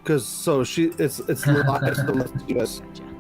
because it's live, so let's do this. Gotcha.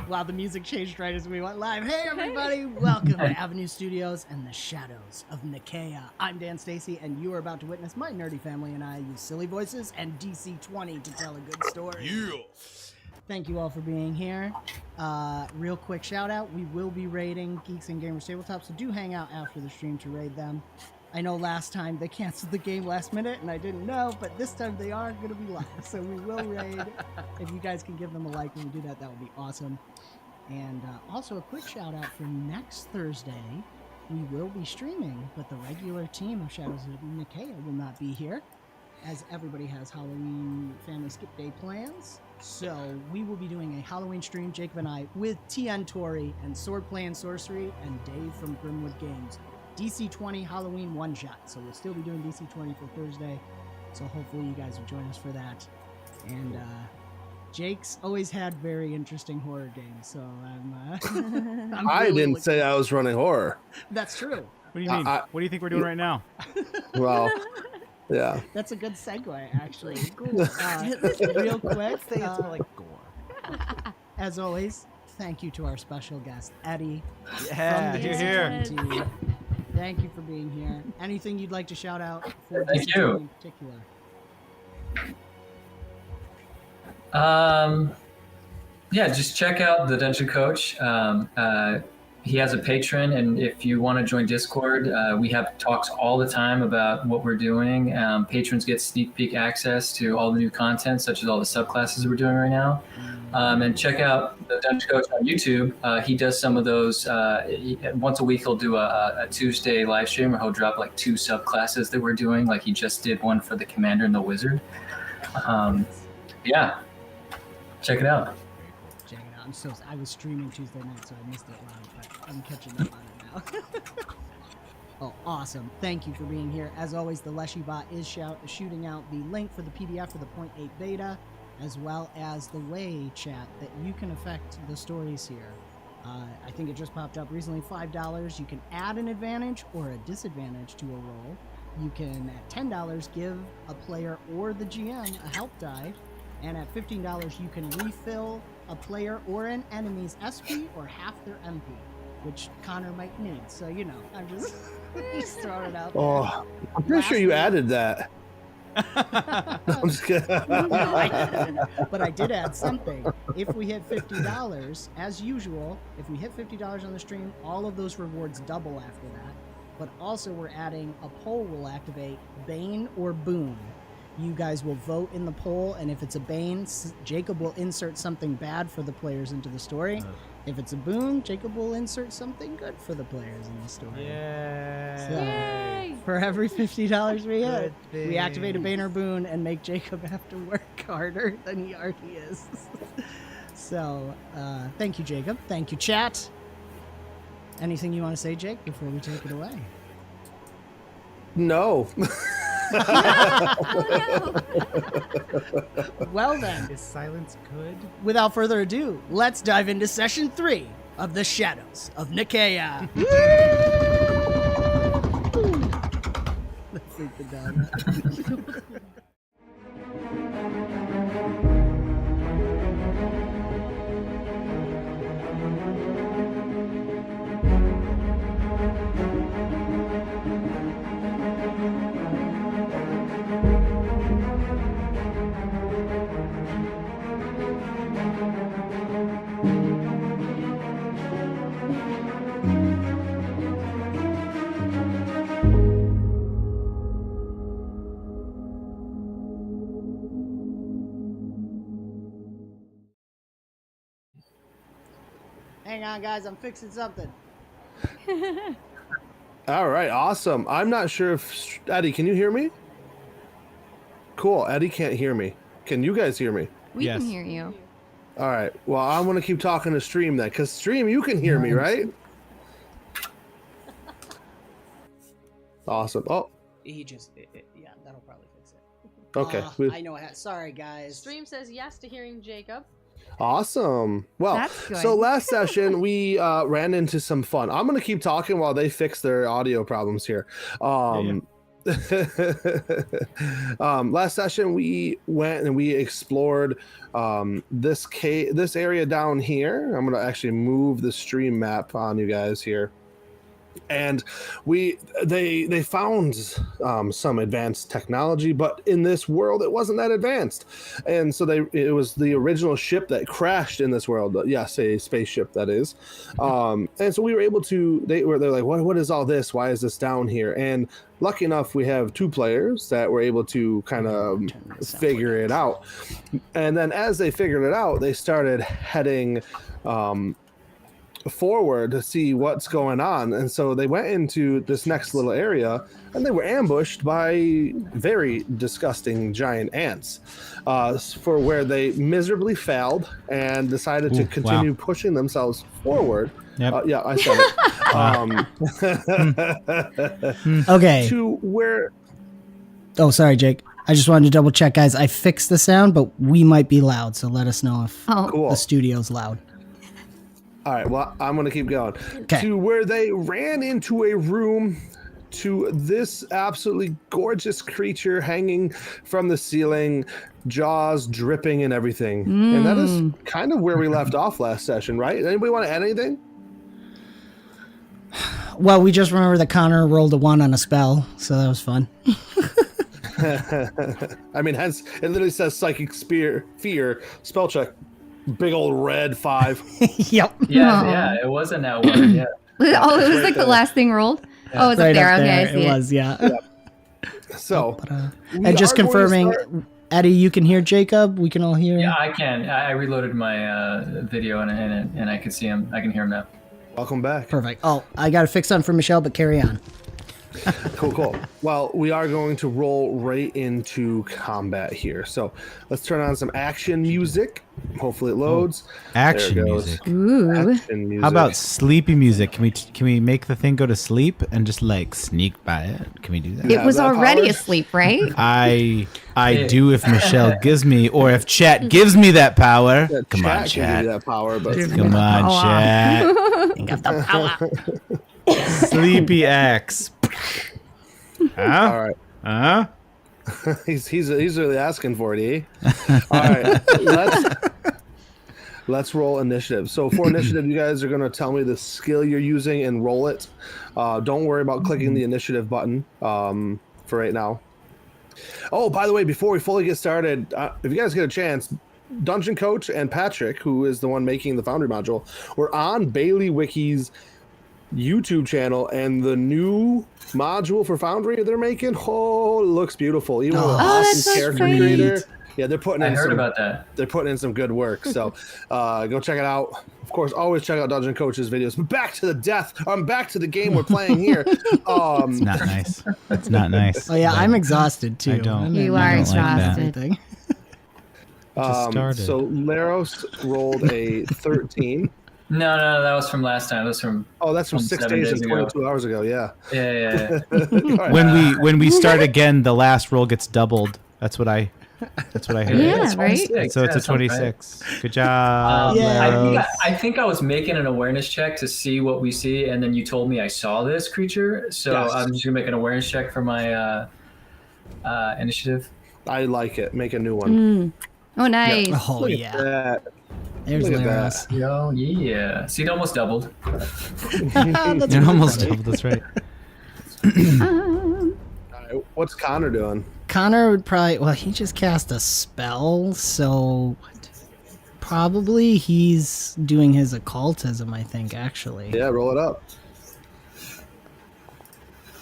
Wow, the music changed right as we went live. Hey, everybody. Welcome to Avenue Studios and the Shadows of Nikeya. I'm Dan Stacy, and you are about to witness my nerdy family and I use silly voices and DC20 to tell a good story. Yeah. Thank you all for being here. Real quick shout out. We will be raiding Geeks and Gamers Tabletop, so do hang out after the stream to raid them. I know last time they canceled the game last minute and I didn't know, but this time they are going to be live. So we will raid. If you guys can give them a like when we do that, that would be awesome. And also a quick shout out for next Thursday. We will be streaming, but the regular team of Shadows of Nikeya will not be here, as everybody has Halloween family skip day plans. So we will be doing a Halloween stream, Jacob and I, with TN Tori and Swordplay and Sorcery and Dave from Grimwood Games. DC20 Halloween one-shot. So we'll still be doing DC20 for Thursday. So hopefully you guys will join us for that. And Jake's always had very interesting horror games. So I'm I didn't say I was running horror. That's true. What do you mean? What do you think we're doing right now? Well, yeah. That's a good segue, actually. Cool. Real quick. Say it's more like gore. As always, thank you to our special guest, Eddie. Yeah, from the you're here. DC20 team. Thank you for being here. Anything you'd like to shout out for Thank DC20 you. in particular? Yeah, just check out the Dungeon Coach. He has a Patreon, and if you want to join Discord, we have talks all the time about what we're doing. Patrons get sneak peek access to all the new content, such as all the subclasses we're doing right now. And check out the Dungeon Coach on YouTube. He does some of those. Once a week, he'll do a Tuesday live stream where he'll drop like 2 subclasses that we're doing. Like he just did one for the Commander and the Wizard. Yeah, check it out. Check it out. I was streaming Tuesday night, so I missed it live, but I'm catching up on it now. Oh, awesome. Thank you for being here. As always, the Leshy bot is shooting out the link for the PDF for the 0.8 beta, as well as the way chat that you can affect the stories here. I think it just popped up recently, $5. You can add an advantage or a disadvantage to a roll. You can, at $10, give a player or the GM a help die. And at $15, you can refill a player or an enemy's SP or half their MP, which Connor might need. So, you know, I'm just throwing it out there. Oh, I'm pretty sure you added that. I'm just kidding. No, I didn't. But I did add something. If we hit $50, as usual, if we hit $50 on the stream, all of those rewards double after that. But also we're adding a poll will activate Bane or Boon. You guys will vote in the poll, and if it's a Bane, Jacob will insert something bad for the players into the story. If it's a Boon, Jacob will insert something good for the players in the story. Yay! So, for every $50 we hit, we activate a Bane or Boon and make Jacob have to work harder than he already is. So, thank you, Jacob. Thank you, chat. Anything you want to say, Jake, before we take it away? No. Well then, Is silence good? without further ado, let's dive into session 3 of the Shadows of Nikeya. Let's freak the dog. Hang on, guys, I'm fixing something. All right, awesome. I'm not sure if Eddie, can you hear me? Cool. Eddie can't hear me. Can you guys hear me? We Yes. can hear you. All right. Well, I'm gonna keep talking to Stream then, because Stream, you can hear me, right? Awesome. Oh, He just, yeah, that'll probably fix it. okay. I know it has. Sorry, guys. Stream says yes to hearing Jacob. Awesome. Well, That's good. so last session we ran into some fun. I'm gonna keep talking while they fix their audio problems here. Last session we went and we explored this area down here. I'm gonna actually move the stream map on you guys here. And they found some advanced technology, but in this world it wasn't that advanced. And so it was the original ship that crashed in this world. Yes, a spaceship that is. And so we were able to. They're like, what is all this? Why is this down here? And lucky enough, we have 2 players that were able to kind of figure it out. And then as they figured it out, they started heading forward to see what's going on. And so they went into this next little area and they were ambushed by very disgusting giant ants, for where they miserably failed and decided to continue pushing themselves forward. Yep. Yeah, I said it. Okay. To where... Oh, sorry, Jake. I just wanted to double check, guys. I fixed the sound, but we might be loud, so let us know if Cool. the studio's loud. All right, well, I'm going to keep going. Okay. To where they ran into a room to this absolutely gorgeous creature hanging from the ceiling, jaws dripping and everything. And that is kind of where we left off last session, right? Anybody want to add anything? Well, we just remember that Connor rolled a 1 on a spell, so that was fun. I mean, hence, it literally says psychic fear, spell check, big old red 5. Yep. Yeah, it wasn't that one. Yeah. Oh, it was like the last thing rolled. Oh, it's Right up there. up Okay, there. I see It it. was, yeah. So, we And just are going to confirming, start- Eddie, you can hear Jacob? We can all hear him? Yeah, I can. I reloaded my video and I can see him. I can hear him now. Welcome back. Perfect. Oh, I got to fix on for Michelle, but carry on. Cool. Well, we are going to roll right into combat here. So let's turn on some action music. Hopefully it loads. Action There it goes. music. Ooh. Action music. How about sleepy music? Can we make the thing go to sleep and just like sneak by it? Can we do that? It was that already power? asleep, right? I do if Michelle gives me, or if chat gives me that power. Yeah, Come on, chat give chat. you that power, but Come on, chat. You got the power. Sleepy X. Huh? all right. Huh? He's really asking for it, eh? All right, let's roll initiative. So for initiative, you guys are gonna tell me the skill you're using and roll it. Don't worry about clicking the initiative button for right now. Oh, by the way, before we fully get started, if you guys get a chance, Dungeon Coach and Patrick, who is the one making the Foundry module, were on Bailey Wiki's YouTube channel, and the new module for Foundry they're making, it looks beautiful. Even with an that's awesome so character sweet. creator. Yeah, they're putting I in heard about that. they're putting in some good work. So go check it out. Of course, always check out Dungeon Coach's videos. But back to the game we're playing here. It's not nice. It's not nice. Oh, yeah, I'm exhausted, too. I don't. You I are don't like that. exhausted. Everything. Just started. So Laros rolled a 13. No, that was from last time. That was from. Oh, that's from 6 7 days and days ago. 22 hours ago. Yeah. Yeah. All right. When we start again, the last roll gets doubled. That's what I heard. Yeah, It's right? 26. So it's a Yeah, sounds right. 26. Good job. Yeah. I think I was making an awareness check to see what we see, and then you told me I saw this creature. So Yes. I'm just gonna make an awareness check for my initiative. I like it. Make a new one. Oh, nice. Oh, Look yeah. at that. There's Look at Laros. Yo, yeah. See, it almost doubled. That's You're really almost funny. doubled. That's right. All right, what's Connor doing? Connor would probably, well, he just cast a spell, so probably he's doing his occultism, I think, actually. Yeah, roll it up.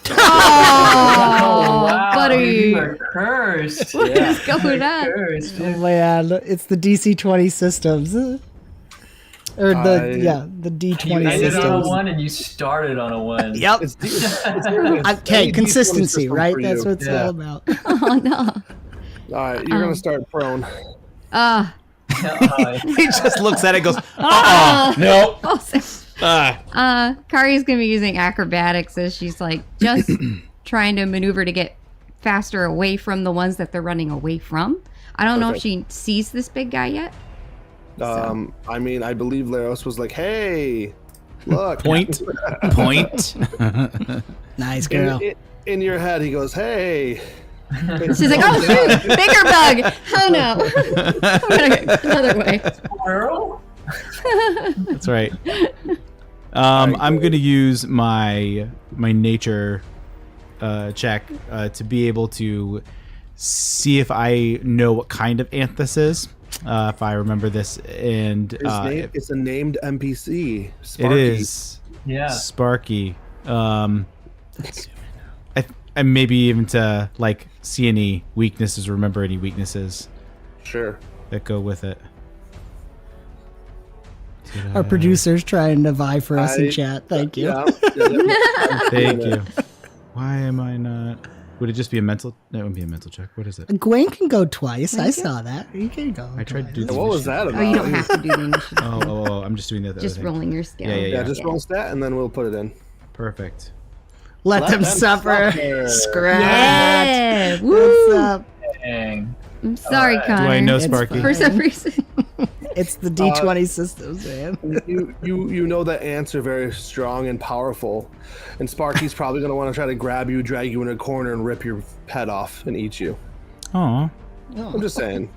Oh, wow, buddy. dude, you are cursed. What is going on? Cursed. Oh man, it's the DC20 systems. Or the D20 I ended on a systems. 1 and you started on a 1. Yep. Okay, any consistency, system right? for That's you. what it's Yeah. all about. Oh, no. All right, you're gonna start prone. He just looks at it and goes, no. Oh, Kari's going to be using acrobatics as she's like just trying to maneuver to get faster away from the ones that they're running away from. I don't know if she sees this big guy yet. I mean, I believe Laros was like, "Hey, look." Point. Nice girl. In your head, he goes, "Hey." She's like, oh shoot, bigger bug. Oh no. I'm gonna go another way. Squirrel? That's right. I'm gonna use my nature check to be able to see if I know what kind of ant this is. If I remember this, and it's a named NPC. Sparky. It is. Yeah. Sparky. And maybe even to like see any weaknesses, remember any weaknesses. Sure. That go with it. Our producer's trying to vie for us in chat. Thank you. Yeah. Thank you. Why am I not? Would it just be a mental? No, it wouldn't be a mental check. What is it? Gwen can go twice. I saw that. You can go. I tried to do Yeah, this. what was that about? Oh, you don't have to do the initiative. Oh, I'm just doing that. Just rolling your skill. Yeah. Just roll stat and then we'll put it in. Perfect. Let them suffer. Scratch. Yeah. What's Woo. up? Dang. I'm sorry, Alright. Connor. Do I know It's Sparky? For some reason. It's the D20 systems, man. You know that ants are very strong and powerful, and Sparky's probably going to want to try to grab you, drag you in a corner, and rip your head off and eat you. Aw. I'm just saying.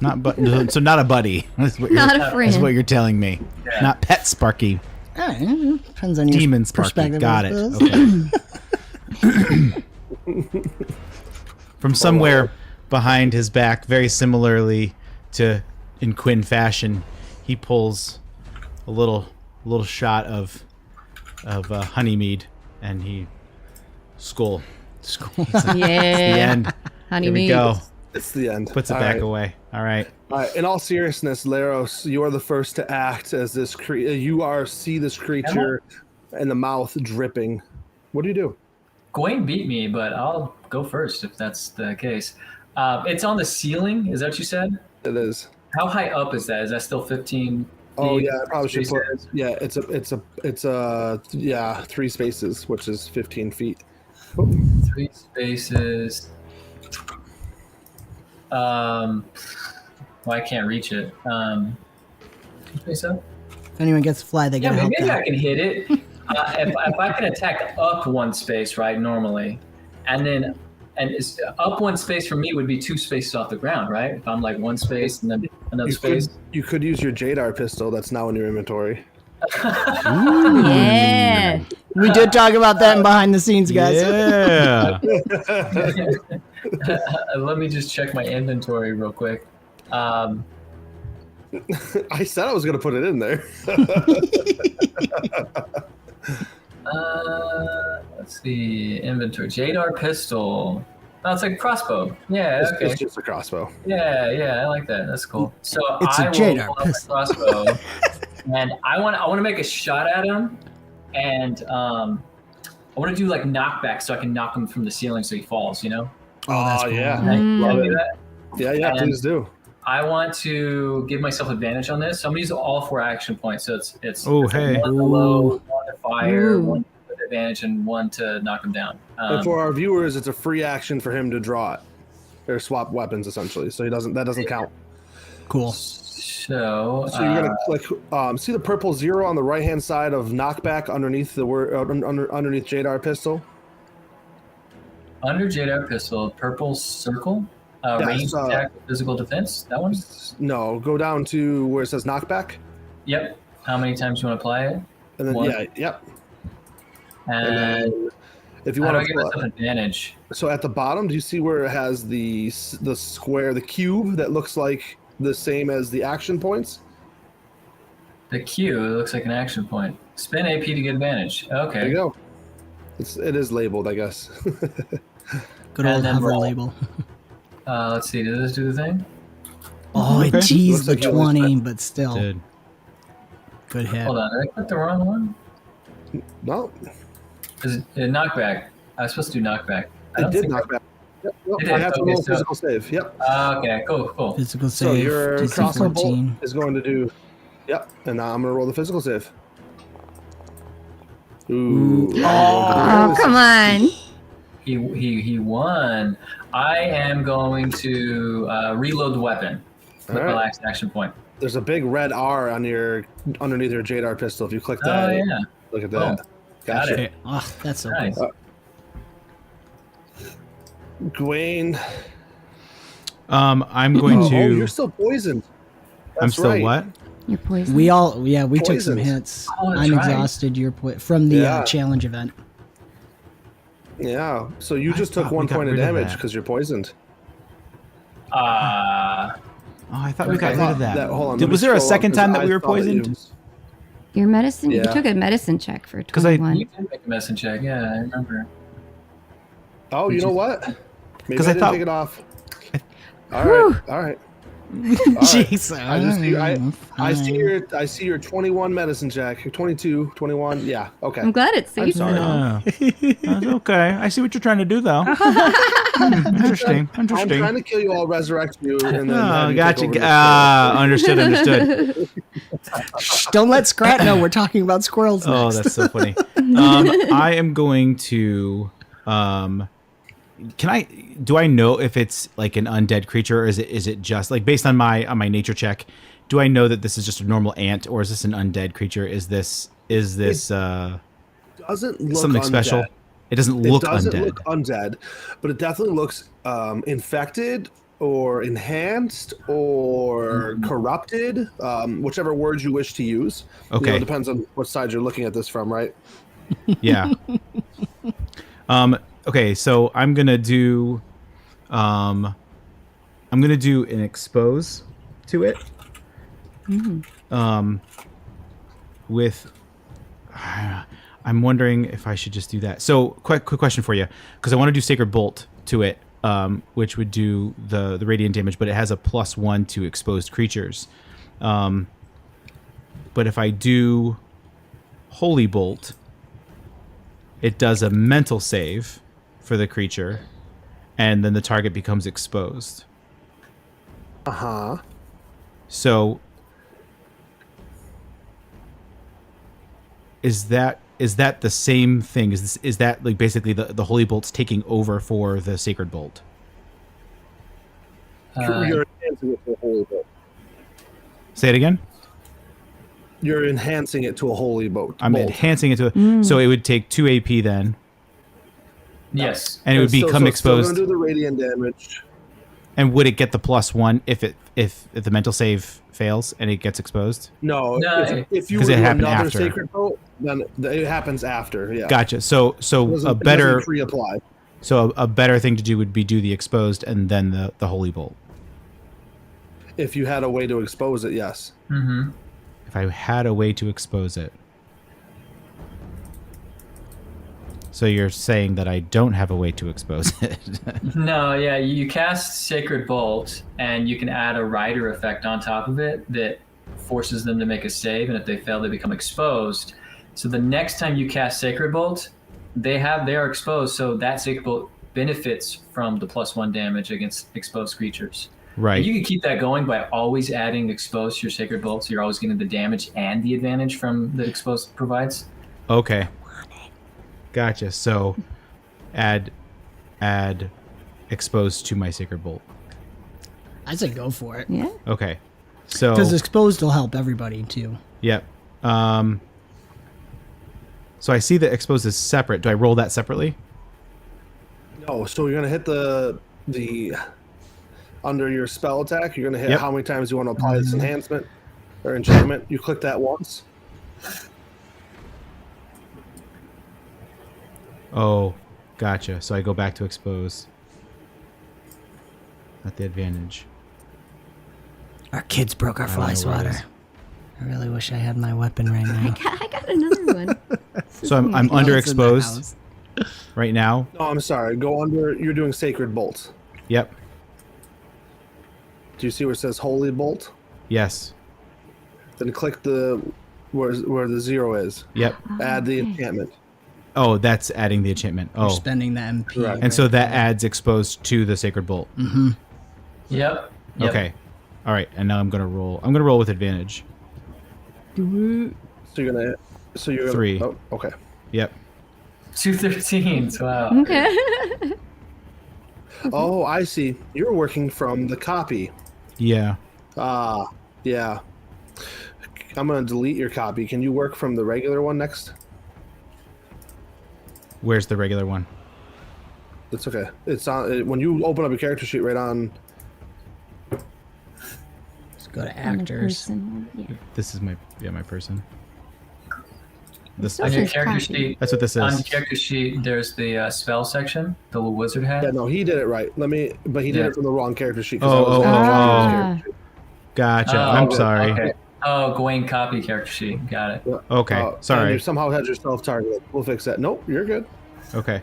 Not so not a buddy. That's what Not you're, a friend. That's what you're telling me. Yeah. Not pet Sparky. All right. Depends on your Demon Sparky. perspective. Got I it. suppose. Okay. From somewhere behind his back, very similarly to in Quinn fashion, he pulls a little shot of honeymead, and he skull. It's the Yeah. end. Honey Here we meat. go. It's the end. Puts it All back right. away. All right. All right. In all seriousness, Laros, you are the first to act as this see this creature in the mouth dripping. What do you do? Gawain beat me, but I'll go first if that's the case. It's on the ceiling. Is that what you said? It is. How high up is that? Is that still 15 feet? Oh yeah, I probably should put. Spaces? Yeah, it's 3 spaces, which is 15 feet. 3 spaces. Well, I can't reach it. You think so? If anyone gets to fly, they Yeah, get help maybe I out. can hit it. If I can attack up 1 space, right, normally, and up 1 space for me would be 2 spaces off the ground, right? If I'm like 1 space and then another space. You could use your Jadar pistol that's now in your inventory. Yeah. We did talk about that in behind the scenes, guys. Yeah. Let me just check my inventory real quick. I said I was going to put it in there. Let's see, inventory. Jadar pistol. Oh, it's like a crossbow. Yeah, okay. It's just a crossbow. Yeah, I like that. That's cool. So It's a I will Jadar pull out my pistol. crossbow, and I want to make a shot at him, and I want to do like knockback so I can knock him from the ceiling so he falls. You know? Oh, that's cool. yeah. Can I do that? Yeah, And- please do. I want to give myself advantage on this. So I'm gonna use all 4 action points. So it's Oh, hey. 1 to load, 1 to fire, Ooh. 1 with advantage, and 1 to knock him down. And for our viewers, it's a free action for him to draw it. Or swap weapons, essentially. So that doesn't count. Cool. So So you're gonna see the purple 0 on the right hand side of knockback underneath the word underneath Jadar pistol. under Jadar pistol, purple circle, range attack, physical defense. That one. No, go down to where it says knockback, Yep. How many times you want to apply it? and then 1. yep. And then if you how do I want give myself advantage? so at the bottom, do you see where it has the square, the cube that looks like the same as the action points? The Q looks like an action point. Spin AP to get advantage. Okay. There you go. It is labeled, I guess. Good And old then hover roll. label. Let's see. Does this do the thing? Oh, it Okay. teased the Looks like you only 20, but still. Dude. Good hit. Hold on. Did I click the wrong one? No, Is it knockback? I was supposed to do knockback. I it don't did think knock back. Yep, It I did, have to okay, roll a so- physical save. Yep. Okay. Cool. Physical So save. your DC crossbow 14. bolt is going to do. Yep, and now I'm going to roll the physical save. Ooh. Oh, come on. He won. I am going to reload the weapon with my Alright. last action point. There's a big red R on underneath your Jadar pistol. If you click that, Oh yeah. look at that. Got Gotcha. it. Oh, that's so Nice. cool. Gawain. I'm going Oh, to. you're still poisoned. I'm That's still right. what? You're poisoned. We took some Poisons. hits. Oh, that's I'm right. exhausted. From the Yeah. challenge event. Yeah. So you I just took thought we 1 got point of rid of damage that. because you're poisoned. Oh, I thought we got Okay. rid of that. Hold on. Did, let me was there a scroll up, second 'cause time that I we were thought that you- poisoned? Your medicine. You Yeah. took a medicine check for 'Cause I- 21. You did make a medicine check. Yeah, I remember. Oh, you know what? Maybe 'Cause I I didn't thought- take it off. All Whew. right. All right. Jeez. I just see, I see fine. your 21 medicine check. Your 22, 21. Yeah. Okay. I'm glad it's I'm safe. sorry. Yeah. That's okay. I see what you're trying to do, though. Interesting. I'm trying to kill you all, resurrect you, and then have Oh, you gotcha. take over the Understood. Shh, don't let Scrat know we're talking about squirrels next. Oh, that's so funny. I am going to. Do I know if it's like an undead creature, or is it just like based on my nature check? Do I know that this is just a normal ant, or is this an undead creature? Is this doesn't look something undead. special? It doesn't It look doesn't undead. look undead, but it definitely looks infected or enhanced or corrupted, whichever words you wish to use. Okay. It depends on what side you're looking at this from, right? Yeah. Okay, so I'm gonna do an expose to it. With I'm wondering if I should just do that. So quick question for you, because I want to do Sacred Bolt to it, which would do the radiant damage, but it has a +1 to exposed creatures. But if I do Holy Bolt, it does a mental save for the creature, and then the target becomes exposed. Uh-huh. So is that the same thing? Is that like basically the Holy Bolt's taking over for the Sacred Bolt? You're enhancing it to a holy bolt. Say it again. You're enhancing it to a holy bolt. I'm enhancing it to so it would take 2 AP then, Yes. and it would become It's still exposed. gonna do the radiant damage. And would it get the +1 if the mental save fails and it gets exposed? No, No, if you 'cause were it to do happened another after. sacred bolt, then it happens after. Yeah. Gotcha. So It doesn't- a it better doesn't pre-apply. a better thing to do would be do the exposed and then the Holy Bolt. If you had a way to expose it, yes. Mm-hmm. If I had a way to expose it. So you're saying that I don't have a way to expose it? No, yeah, you cast Sacred Bolt, and you can add a rider effect on top of it that forces them to make a save, and if they fail, they become exposed. So the next time you cast Sacred Bolt, they are exposed, so that Sacred Bolt benefits from the +1 damage against exposed creatures. Right. And you can keep that going by always adding exposed to your Sacred Bolt, so you're always getting the damage and the advantage from that exposed provides. Okay. Gotcha. So add exposed to my Sacred Bolt. I say go for it. Yeah. Okay. So Because exposed will help everybody too. yep. So I see that exposed is separate. Do I roll that separately? No, so you're gonna hit the under your spell attack. You're gonna hit Yep. how many times you want to apply this enhancement or enchantment. You click that once. Oh, gotcha. So I go back to expose. At the advantage. Our kids broke our I fly don't know where it swatter. is. I really wish I had my weapon right now. I got another one. So I'm Well, under it's in the exposed house. right now. No, I'm sorry. Go under. You're doing sacred bolts. Yep. Do you see where it says holy bolt? Yes. Then click the where the 0 is. Yep. Add the enchantment. Oh, that's adding the enchantment. You're Oh. spending the MP. Right. And so that adds exposed to the Sacred Bolt. Mm-hmm. Yep. Okay. All right. And now I'm going to roll. I'm going to roll with advantage. So you're gonna. 3. Oh, okay. Yep. 2 13s. Wow. Okay. Oh, I see. You're working from the copy. Yeah. Yeah. I'm gonna delete your copy. Can you work from the regular one next? Where's the regular one? It's okay. It's on when you open up your character sheet right on. Let's go to And the actors. person, yeah. This is my person. This This On your is character copy. sheet, That's what this on is. your character sheet, there's the spell section, the little wizard hat. Yeah, no, he did it right. But he did Yeah. it from the wrong character sheet. 'Cause Oh, I was oh, looking at his oh. character sheet. Gotcha. Oh, I'm sorry. Okay. Oh, Gawain copy character sheet. Got it. Yeah. Okay, And sorry. you somehow had yourself targeted. We'll fix that. Nope, you're good. Okay.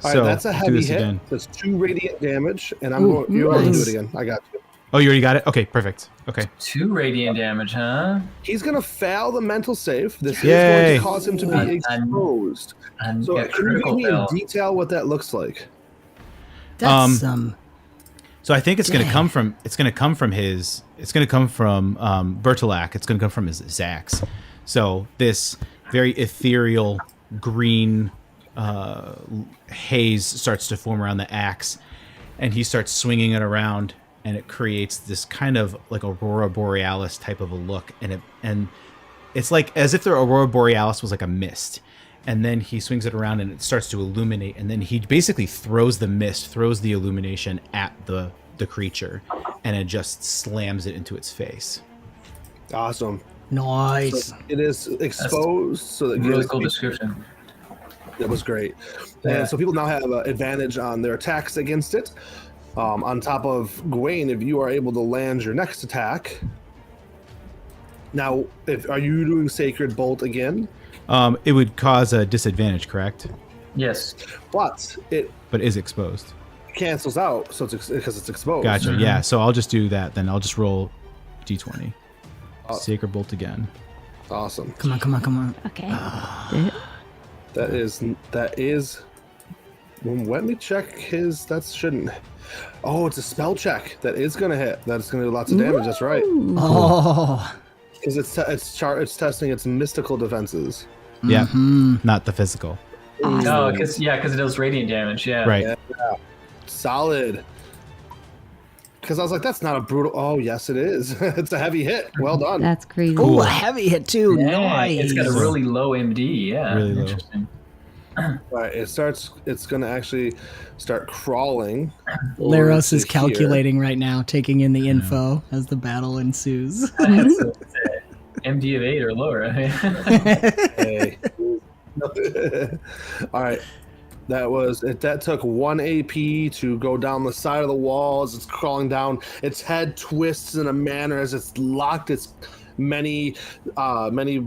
All right, So that's a do heavy this hit. again. That's 2 radiant damage, and I'm Ooh, going. You're going to do nice. it again. I got you. Oh, you already got it? Okay, perfect. Okay. 2 radiant damage, huh? He's going to fail the mental save. This is Yay. going to cause him to And- be exposed. And So, get can you critical give me in fail. detail what that looks like? That's So I think it's going to Dang. come from Bertolac. It's going to come from his axe. So this very ethereal green haze starts to form around the axe, and he starts swinging it around, and it creates this kind of like aurora borealis type of a look, and it's like as if the aurora borealis was like a mist. And then he swings it around and it starts to illuminate, and then he basically throws the illumination at the creature, and it just slams it into its face. Awesome. nice. So it is exposed, so that Really gives cool people- description. That was great. Yeah. And so people now have advantage on their attacks against it. On top of Gawain, if you are able to land your next attack. Now, are you doing Sacred Bolt again? It would cause a disadvantage, correct? Yes. But it But is exposed. cancels out, so it's because it's exposed. Gotcha. Yeah. So I'll just do that. Then I'll just roll d20. Sacred Bolt again. Awesome. Come on. Okay. That is. Well, let me check his. That shouldn't. Oh, it's a spell check. That is gonna hit. That's gonna do lots of damage. That's right. Oh, Because it's testing its mystical defenses. Yeah. Mm-hmm. Not the physical. No, because it does radiant damage. Yeah. Right. Yeah. Solid. Because I was like, that's not a brutal. Oh, yes, it is. It's a heavy hit. Well done. That's crazy. Ooh, a heavy hit too. Yeah, Nice. it's got a really low MD. Yeah. Really low. Interesting. All right, it's going to actually start crawling. Laros over is to here. calculating right now, taking in the info as the battle ensues. It's a MD of 8 or lower. Hey. All right. That took 1 AP to go down the side of the wall as it's crawling down. Its head twists in a manner as it's locked its many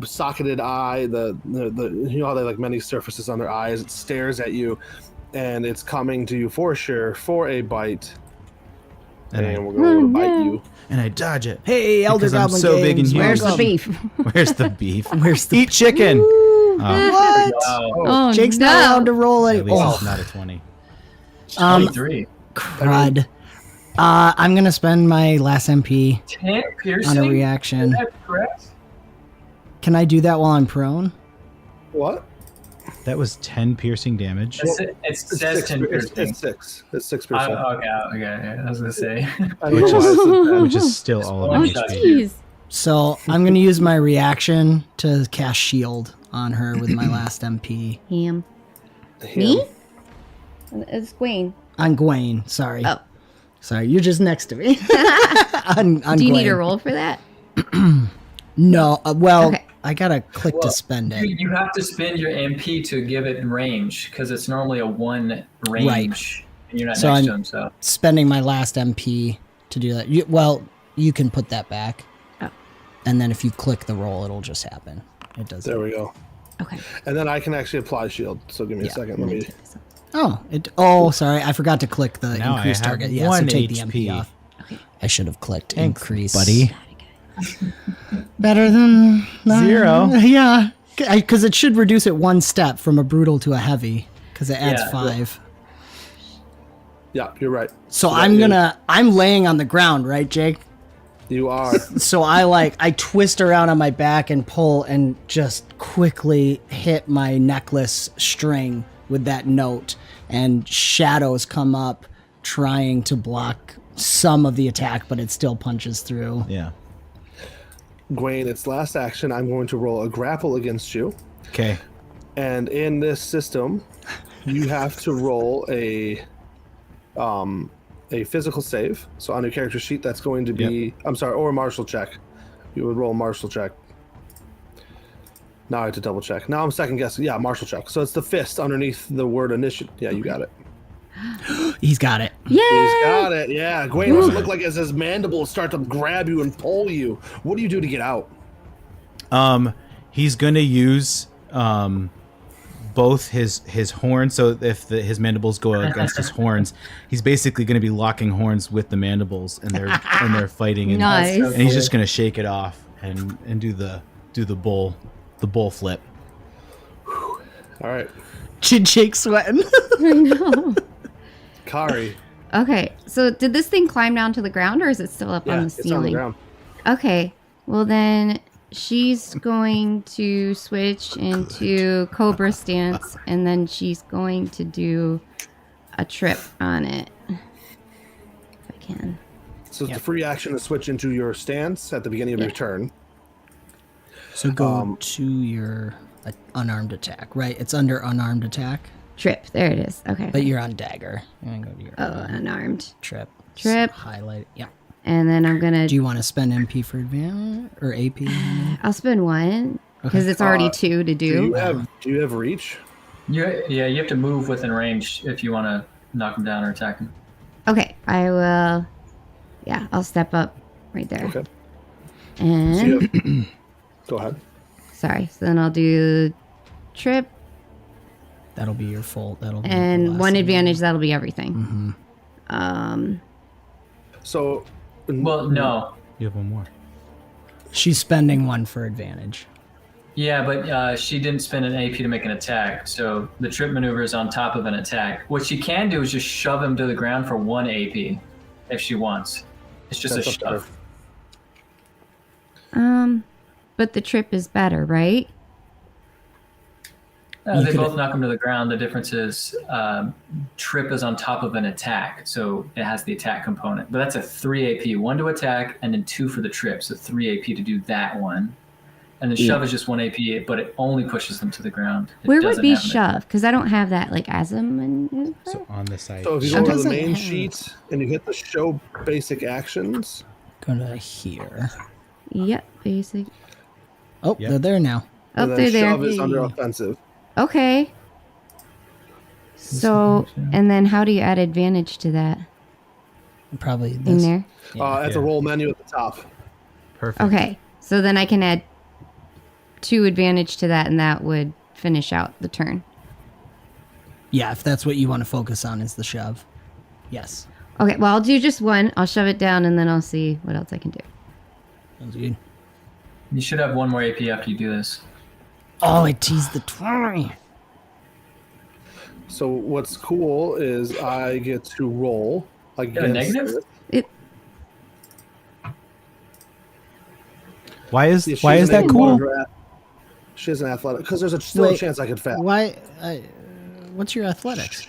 socketed eye. The you know how they like many surfaces on their eyes. It stares at you, and it's coming to you for sure for a bite. And we're going to bite you. And I dodge it. Hey, Elder Because I'm Goblin so big and Games, huge. Where's the welcome. beef? Where's the beef? Where's the Eat chicken. What? Wow. Oh, Jake's no. not allowed to roll it. At least Oh, it's not a 20. 23. crud. I'm gonna spend my last MP 10 piercing? on a reaction. Is that correct? Can I do that while I'm prone? What? That was 10 piercing damage. It says 10 piercing. It's 6. It's 6%. Okay. I was going to say. I don't know why I said that. Which is still all of Oh, my Oh, HP. jeez. So I'm gonna use my reaction to cast Shield on her with my last MP. Him. Him. Me? It's Gwen. On Gawain, sorry. Oh. Sorry, you're just next to me. on Do you need Gawain. a roll for that? No, well, Okay. I gotta click Well, to spend it. You have to spend your MP to give it range because it's normally a 1 range. Right. And you're not So next to I'm- him, so. Spending my last MP to do that. You can put that back. Oh. And then if you click the roll, it'll just happen. It does. There we go. Okay. And then I can actually apply shield. So give me a Yeah. second. Let me. Oh, sorry. I forgot to click the Now I increase have target. Yeah, so 1 take the HP. MP off. Okay. I should have clicked Thanks, increase. buddy. Better than 0. Yeah, because it should reduce it 1 step from a brutal to a heavy because it adds Yeah. 5. Yeah, you're right. So that I'm laying on the ground, right, Jake? You are. So I twist around on my back and pull and just quickly hit my necklace string with that note, and shadows come up trying to block some of the attack, but it still punches through. Yeah. Gwen, its last action, I'm going to roll a grapple against you. Okay. And in this system, you have to roll a physical save. So on your character sheet, that's going to be or a martial check. You would roll a martial check. Now I have to double check. Now I'm second guessing. Yeah, martial check. So it's the fist underneath the word initiative. Yeah, you got it. He's got it. Yeah. He's got it. Yeah, Gwen, does it look like as his mandibles start to grab you and pull you? What do you do to get out? He's gonna use both his horns. So if his mandibles go against his horns, he's basically gonna be locking horns with the mandibles, and they're fighting. And, Nice. and he's just gonna shake it off and do the bull flip. All right, Chin shake sweating. I know. Kari. Okay, so did this thing climb down to the ground, or is it still up Yeah, on the it's on the ceiling? ground. Okay, well then she's going to switch into Cobra stance, and then she's going to do a trip on it. If I can. So it's a free action to switch into your stance at the beginning of your turn. So go to your unarmed attack, right? It's under unarmed attack, Trip, there it is. Okay. but you're on dagger. You're gonna go to your Unarmed. trip. Trip. Just highlight it. Yeah. And then I'm gonna. Do you want to spend MP for advantage or AP? I'll spend one because it's already 2 to do. Do you have reach? You have to move within range if you want to knock him down or attack him. Okay, I will. Yeah, I'll step up right there. Okay. And So you have, go ahead. sorry, so then I'll do trip That'll be your full. That'll be the and last one thing. advantage. That'll be everything. So, Well, no. You have one more. She's spending one for advantage. Yeah, but she didn't spend an AP to make an attack, so the trip maneuver is on top of an attack. What she can do is just shove him to the ground for 1 AP if she wants. It's just That's a up to her. shove. But the trip is better, right? They both knock him to the ground. The difference is trip is on top of an attack, so it has the attack component. But that's a 3 AP, 1 to attack, and then 2 for the trip, so 3 AP to do that one. And the shove is just 1 AP, but it only pushes them to the ground. It Where would doesn't be have an shove? Because I don't have that like as a maneuver. So on the side. So if you She go to the doesn't main have- sheet and you hit the show basic actions, Go to here. Yep, basic. Oh, Yep. they're there now. Oh, and they're then there. shove is under offensive. Okay. So, and then how do you add advantage to that Probably in this. there? At the roll menu at the top. Perfect. Okay, so then I can add 2 advantage to that, and that would finish out the turn. Yeah, if that's what you want to focus on is the shove. Yes. Okay, well, I'll do just 1. I'll shove it down, and then I'll see what else I can do. Sounds good. You should have 1 more AP after you do this. Oh, I teased the 20. So what's cool is I get to roll against negative? it. Why is Yeah, why she's is an that cool? She has an athletic because there's still a Wait, chance I could fail. Why? What's your athletics?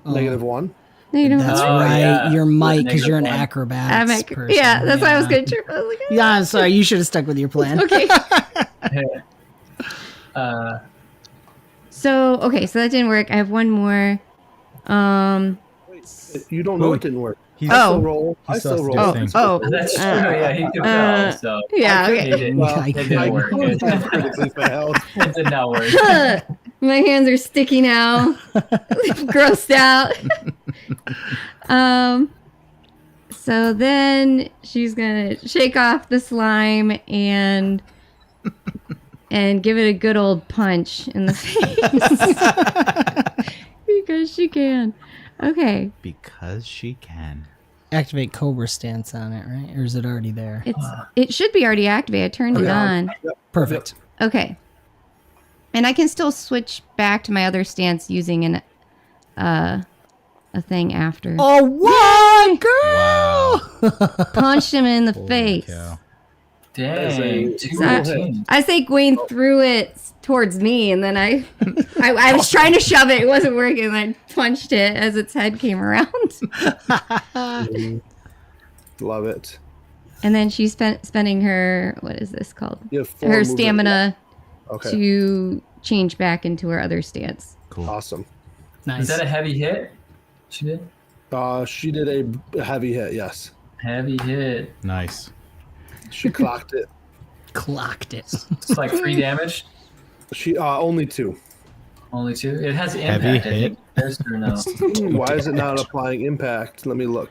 -1. Negative That's Oh, right. yeah. You're Mike because you're an -1. acrobatics person. Yeah, that's why I was going to trip. I was like, Yeah, I'm sorry. You should have stuck with your plan. okay. So that didn't work. I have 1 more. You don't know it didn't work. He's I still Oh. roll. I He still still roll. has Oh, That's true. Yeah, he could fail. So yeah, it okay. didn't, Well, it didn't work. critically failed. It did not work. My hands are sticky now. Grossed out. So then she's gonna shake off the slime and give it a good old punch in the face. Because she can. Okay. because she can. Activate Cobra stance on it, right? Or is it already there? It should be already activated. I turned it on. Perfect. Okay. And I can still switch back to my other stance using an a thing after. Oh, what, girl? Wow. Punched him in the Holy face. cow. Dang. So I say Gwen threw it towards me, and then I was trying to shove it. It wasn't working. And I punched it as its head came around. Love it. And then she's spending her, what is this called? You have 4 Her movement. stamina Okay. to change back into her other stance. Cool. Awesome. Nice. Is that a heavy hit? She did? She did a heavy hit. Yes, Heavy hit. Nice. she clocked it. Clocked it. It's like 3 damage. She only 2. Only 2. It has Heavy impact, I hit. think. Yes or no? Why is it not applying impact? Let me look.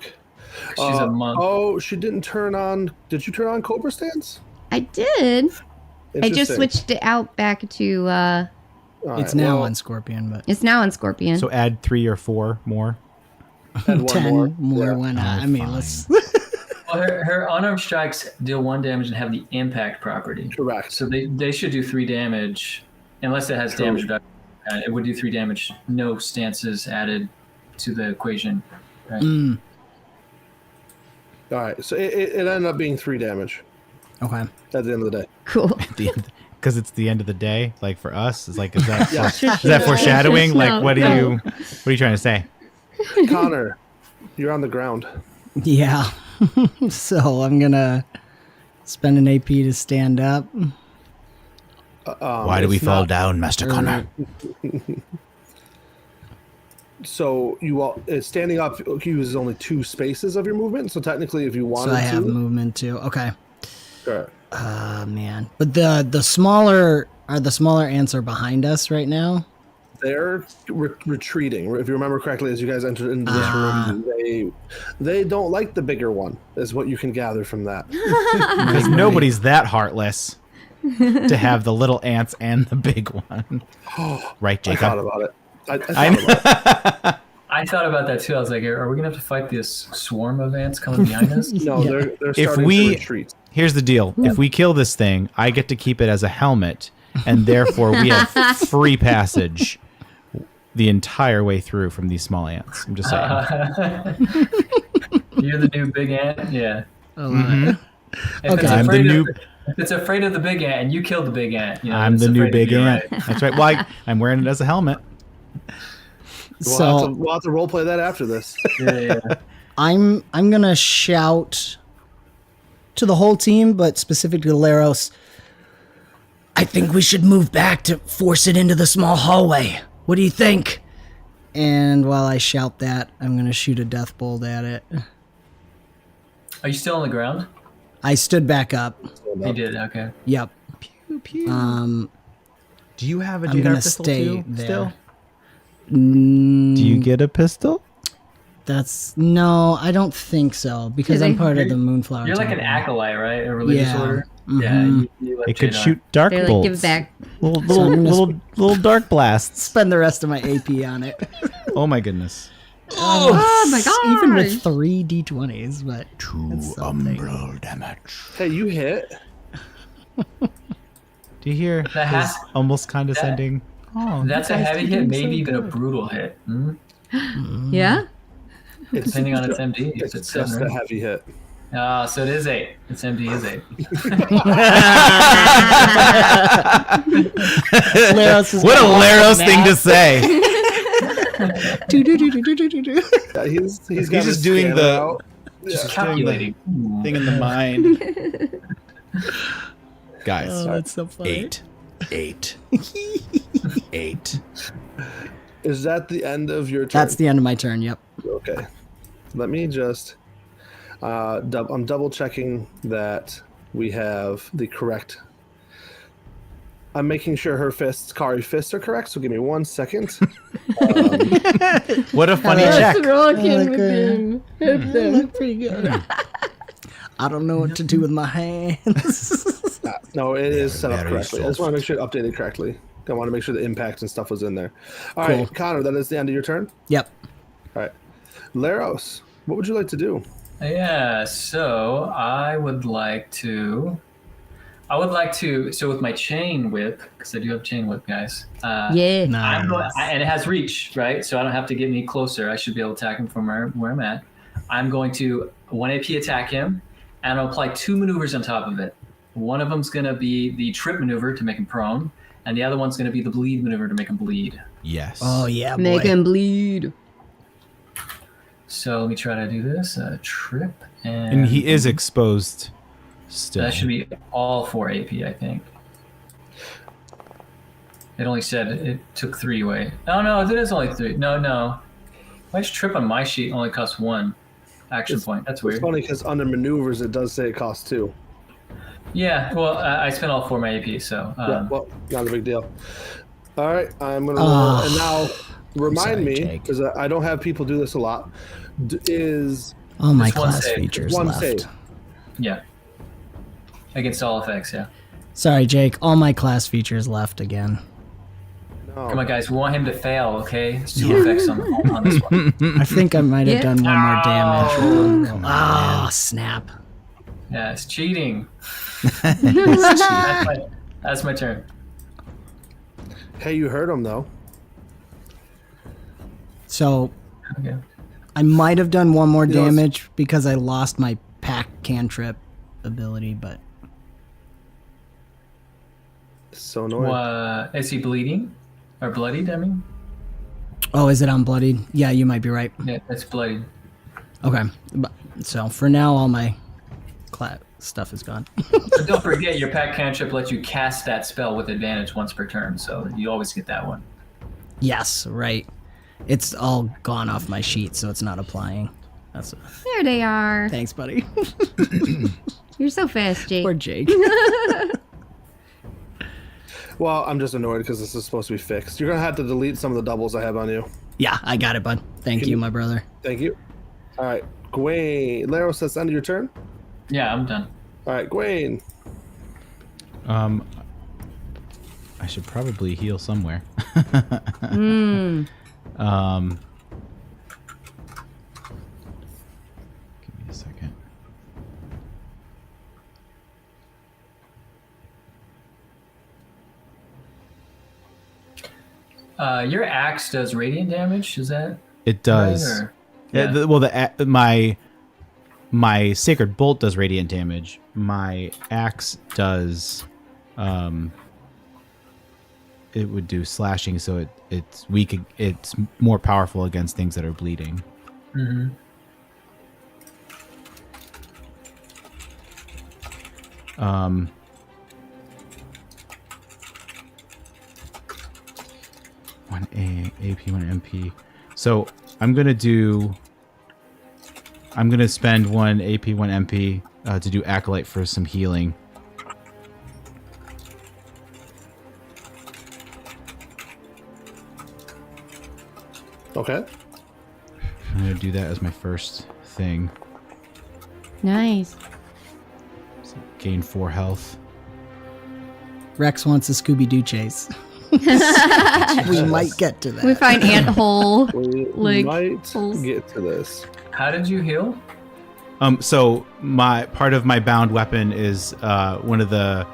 She's a monk. Oh, she didn't turn on. Did you turn on Cobra Stance? I did. I just Interesting. switched it out back to. All It's right, now well, on Scorpion, but It's now on Scorpion. So add 3 or 4 more. add one 10 more. more. Yeah. Why not? Oh, I mean, fine. let's. Well, her unarmed strikes deal 1 damage and have the impact property. Correct. So they should do 3 damage, unless it has True. damage reduction. It would do 3 damage. No stances added to the equation. Right? Mm, All right, so it ended up being 3 damage okay. at the end of the day. Cool. Because it's the end of the day. Like for us, it's like is that Yeah. is that foreshadowing? Like No, what are no. you trying to say? Connor, you're on the ground. Yeah. So I'm gonna spend an AP to stand up. Why do we it's fall not- down, Master Connor? So you all standing up uses only 2 spaces of your movement. So technically, if you wanted So I have to, movement too. Okay. correct. Man. But the smaller ants are behind us right now. They're retreating. If you remember correctly, as you guys entered into this room, they don't like the bigger one. Is what you can gather from that. Because nobody's that heartless to have the little ants and the big one. Right, I thought Jacob? about it. I I thought about it. I thought about that too. I was like, are we gonna have to fight this swarm of ants coming behind us? No, Yeah. they're If starting we- to retreat. Here's the deal. If we kill this thing, I get to keep it as a helmet, and therefore we have free passage the entire way through from these small ants. I'm just saying. You're the new big ant? Yeah. I love it. If Okay. it's I'm the afraid new- if it's afraid of the big ant and you killed the big ant, you know, I'm it's the new afraid of big you, ant. right? That's right. Well, I'm wearing it as a helmet. So We'll have to role play that after this. Yeah. I'm gonna shout to the whole team, but specifically to Laros. I think we should move back to force it into the small hallway. What do you think? And while I shout that, I'm gonna shoot a death bolt at it. Are you still on the ground? I stood back up. You did, okay. Yep. Do you have a I'm gonna stay there. still? Mm, Do you get a pistol? That's no, I don't think so because I'm part of the Moonflower. You're like an Temple. acolyte, right? A religious Yeah. order? Mhm. Yeah. You let It could Jade shoot dark They're like, bolts. give back. Little, So I'm gonna little dark blasts. Spend the rest of my AP on it. Oh my goodness. Oh my god! Even with 3 D20s, but 2 That's something. umbral damage. Hey, you hit. Do you hear That has- his almost condescending? Oh, That's you a guys heavy are hit, doing maybe so even a good. brutal hit. Hmm? Yeah. Depending on its MD. If It's it's just 7 a or heavy hit. so it is 8. Its MD is 8. Laros is What a Laros thing to say. do. Yeah, he's got He's his just doing scanner the out. Just doing calculating. thing in the mind. Guys, Oh, that's so funny. 8. 8. Is that the end of your turn? That's the end of my turn. Yep. Okay. Let me just. I'm double checking that we have the correct. I'm making sure her fists, Kari fists, are correct. So give me 1 second. What a funny Hello. check. rocking with him. They look pretty good. I don't know what to do with my hands. No, it is set up Very correctly. I just want to make sure it updated correctly. I want to make sure the impact and stuff was in there. All right, Cool. Connor, that is the end of your turn. Yep. All right. Laros, what would you like to do? Yeah, so I would like to, so with my chain whip, because I do have chain whip, guys. Yeah. And it has reach, right? So I don't have to get any closer. I should be able to attack him from where I'm at. I'm going to 1 AP attack him, and I'll apply 2 maneuvers on top of it. One of them's going to be the trip maneuver to make him prone, and the other one's going to be the bleed maneuver to make him bleed. Yes. Oh yeah, boy. Make him bleed. So let me try to do this. Trip And he is exposed still. That should be all 4 AP, I think. It only said it took 3 away. Oh no, it is only 3. No. Why trip on my sheet only costs 1 action point? That's weird. It's funny because under maneuvers it does say it costs 2. Yeah, well, I spent all 4 of my AP, so. Yeah, well, not a big deal. All right, I'm gonna roll, and now remind me Jake. because I don't have people do this a lot. Is All my Just one class save. features one left. save? Yeah. Against all effects, yeah. Sorry, Jake. All my class features left again. No. Come on, guys. We want him to fail, okay? It's 2 effects on this one. I think I might have Yeah. done one more damage. Come on, Ah, man. snap. Yeah, it's cheating. That's my turn. Hey, you heard him though. So Okay. I might have done one more You know, it's- damage because I lost my pack cantrip ability, but It's so annoying. Is he bleeding? Or bloodied, I mean? oh, is it unbloodied? Yeah, you might be right. Yeah, it's bloodied. Okay, so for now, all my stuff is gone. But don't forget, your pack cantrip lets you cast that spell with advantage once per turn, so you always get that one. Yes, right. It's all gone off my sheet, so it's not applying. There they are. Thanks, buddy. You're so fast, Jake. Poor Jake. Well, I'm just annoyed because this is supposed to be fixed. You're gonna have to delete some of the doubles I have on you. Yeah, I got it, bud. Thank you, my brother. Thank you. All right, Gwaine. Laros, that's the end of your turn. Yeah, I'm done. All right, Gwaine. I should probably heal somewhere. Mm. Give me a second. Your axe does radiant damage, is that It does. right? Or- My sacred bolt does radiant damage. My axe does, it would do slashing, so it's weak. It's more powerful against things that are bleeding. Mhm. One AP, one MP. So I'm gonna spend 1 AP, 1 MP to do Acolyte for some healing. Okay. I'm gonna do that as my first thing. Nice. So gain 4 health. Rex wants a Scooby-Doo chase. We might get to that. We find ant hole. We Like, might holes. get to this. How did you heal? So my part of my bound weapon is one of the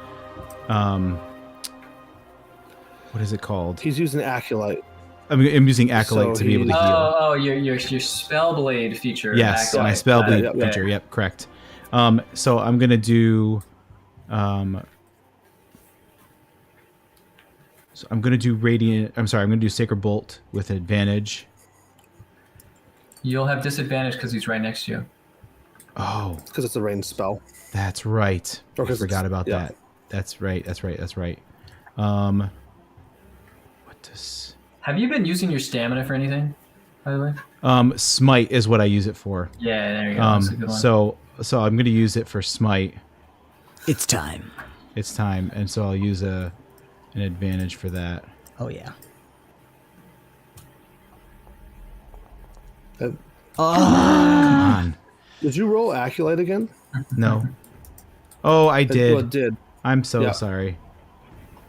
what is it called? He's using Acolyte. I'm using Acolyte So to be able to heal. Oh, your spell blade feature. Yes, Acolyte. my spell bleed Yep, yep. feature. Yep, correct. So I'm gonna do. So I'm gonna do radiant. I'm sorry. I'm gonna do sacred bolt with advantage. You'll have disadvantage because he's right next to you. Oh, Because it's a ranged spell. that's right. Or I 'cause forgot it's- about yeah. that. That's right. That's right. That's right. What does Have you been using your stamina for anything, by the way? smite is what I use it for. Yeah, there you go. That's a good one. So I'm gonna use it for smite. It's time. It's time, and so I'll use an advantage for that. Oh, yeah. Uh, Come on. Did you roll Acolyte again? No. Oh, I Well, did. it did. I'm so Yeah. sorry.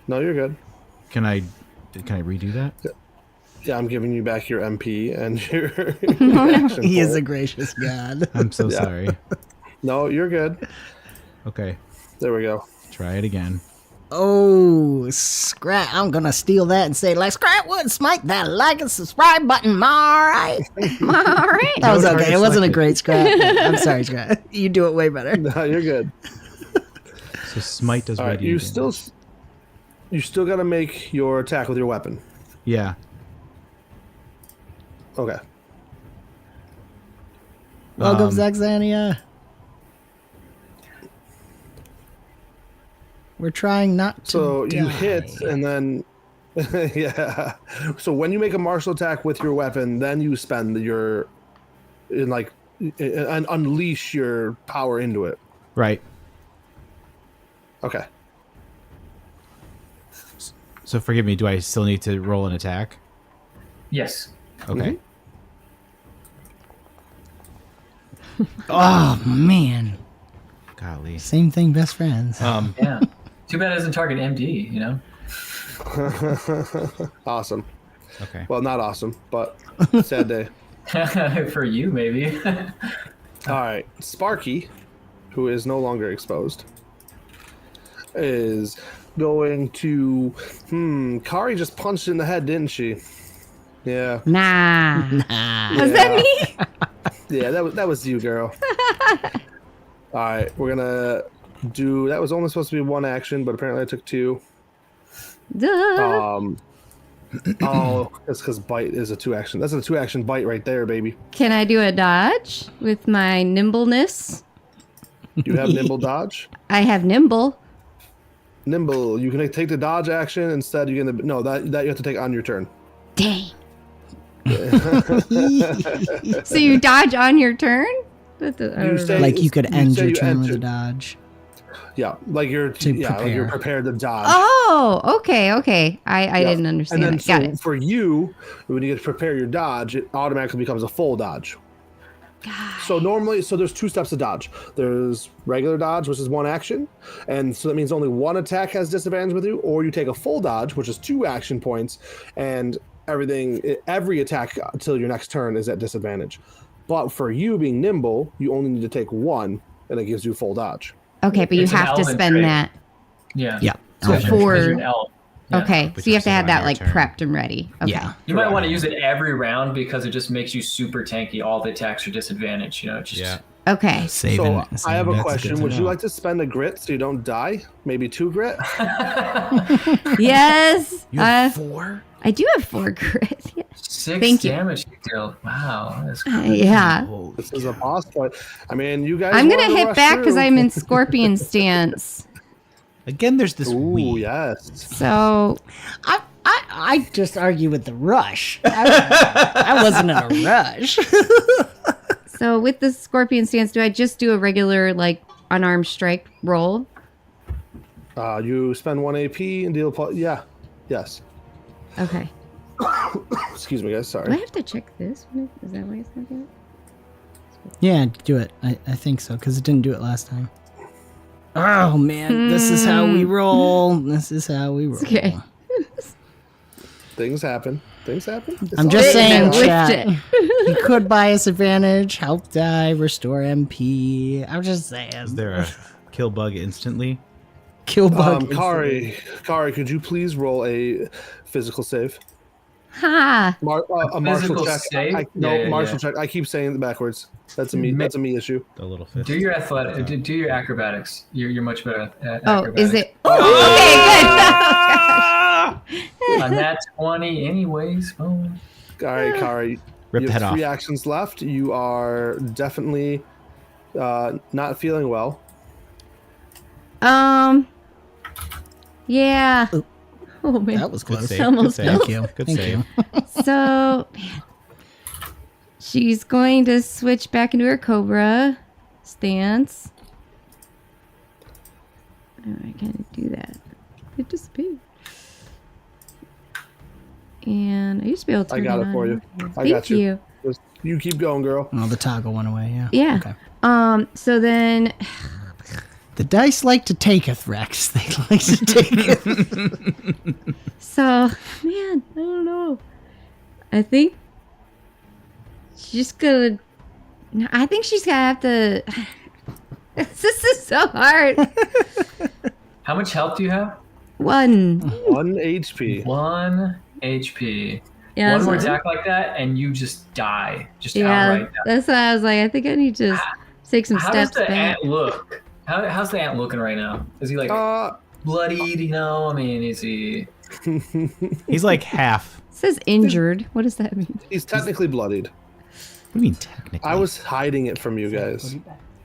No, you're good. Can I redo that? Yeah, I'm giving you back your MP and your action He is point. a gracious god. I'm so Yeah. sorry. No, you're good. Okay, There we go. try it again. Oh, Scrat. I'm going to steal that and say, like, Scrat would smite that like and subscribe button. All right. All right. That was No okay. It target wasn't a selected. great Scrat. I'm sorry, Scrat. You do it way better. No, you're good. So smite does All right, radiant you damage. still got to make your attack with your weapon. Yeah. Okay. Welcome, Zaxania. We're trying not to So you die. hit, and then Yeah. So when you make a martial attack with your weapon, then you spend and unleash your power into it. Right. Okay. So forgive me, do I still need to roll an attack? Yes. Okay. Oh man, Golly. same thing, best friends. Yeah. Too bad it doesn't target MD, you know? Awesome. Okay. Well, not awesome, but sad day. For you, maybe. All right. Sparky, who is no longer exposed, is going to... Kari just punched in the head, didn't she? Yeah. Nah. Was that me? Yeah, that was you, girl. All right, we're gonna do. That was only supposed to be one action, but apparently I took two. Duh. Oh, that's because bite is a 2-action. That's a 2-action bite right there, baby. Can I do a dodge with my nimbleness? Do you have nimble dodge? I have nimble. Nimble. You can take the dodge action instead. You're gonna that you have to take on your turn. Dang. So you dodge on your turn? Like you could end your turn with a dodge. Yeah, like you're prepared to dodge. Oh, okay. I didn't understand And then that. Got it. for you, when you get to prepare your dodge, it automatically becomes a full dodge. So there's 2 steps to dodge. There's regular dodge, which is 1 action, and so that means only 1 attack has disadvantage with you, or you take a full dodge, which is 2 action points, and every attack until your next turn is at disadvantage. But for you being nimble, you only need to take 1, and it gives you full dodge. Okay, but you It's an have to elven spend trait. that. Yeah. Yeah. Before. Because you're an elf. Yeah. Okay, Which so you have is to have on that your like turn. prepped and ready. Okay. Yeah. You might want to use it every round because it just makes you super tanky. All the attacks are disadvantaged. You know, it's just Yeah. Okay. So I have a that's question. good to Would you know. like to spend a grit so you don't die? Maybe 2 grit? Yes. You have 4? I do have 4 grit. Yeah. 6 Thank you. damage you deal. Wow, that's cool. Yeah. This is a boss fight. I mean, you guys. I'm gonna wanted to hit rush back because through. I'm in scorpion stance. Again, there's this Ooh, weed. yes. So I just argue with the rush. I wasn't in a rush. So with the scorpion stance, do I just do a regular like unarmed strike roll? You spend 1 AP and deal. Yeah. Yes. Okay. Excuse me, guys. Do I Sorry. have to check this? Is that why it's not doing it? Yeah, do it. I think so, because it didn't do it last time. Oh, man. This is how we roll. This is how we roll. Okay. Things happen. It's I'm all just good. saying, Lift chat. it. You could bias advantage, help die, restore MP. I'm just saying. Is there a kill bug instantly? kill bug? Kari, could you please roll a physical save? Ha! A martial Physical check. save? Martial check. I keep saying it backwards. That's a me issue. The little fist. Do your athletic. Do your acrobatics. You're much better at Oh, acrobatics. is it? Oh, okay, good. On that 20, anyways. Oh. All right, Kari. Rip You the head have 3 off. actions left. You are definitely not feeling well. Yeah. Oh man. That was Good close. save. Almost Good save. Thank you. Good Thank save. you. So, man, she's going to switch back into her cobra stance. Oh, I can't do that. It disappeared. And I used to be able to I turn got it on. for you. I Thank got you. you. Just, you keep going, girl. Oh, the toggle went away, yeah. Yeah. Okay. So then, The dice like to taketh, Rex. They like to take it. so, man, I don't know. I think she's gonna. I think she's gonna have to. This is so hard. How much health do you have? 1. 1 HP. 1 HP. Yeah, One more so- attack like that, and you just die. Just Yeah, outright die. that's why I was like, I think I need to just take some How does steps the back. ant look? How's the ant looking right now? Is he like Uh, bloodied? You know, I mean, is he? He's like half. It says injured. What does that mean? he's technically bloodied. What do you mean technically? I was hiding it from you guys.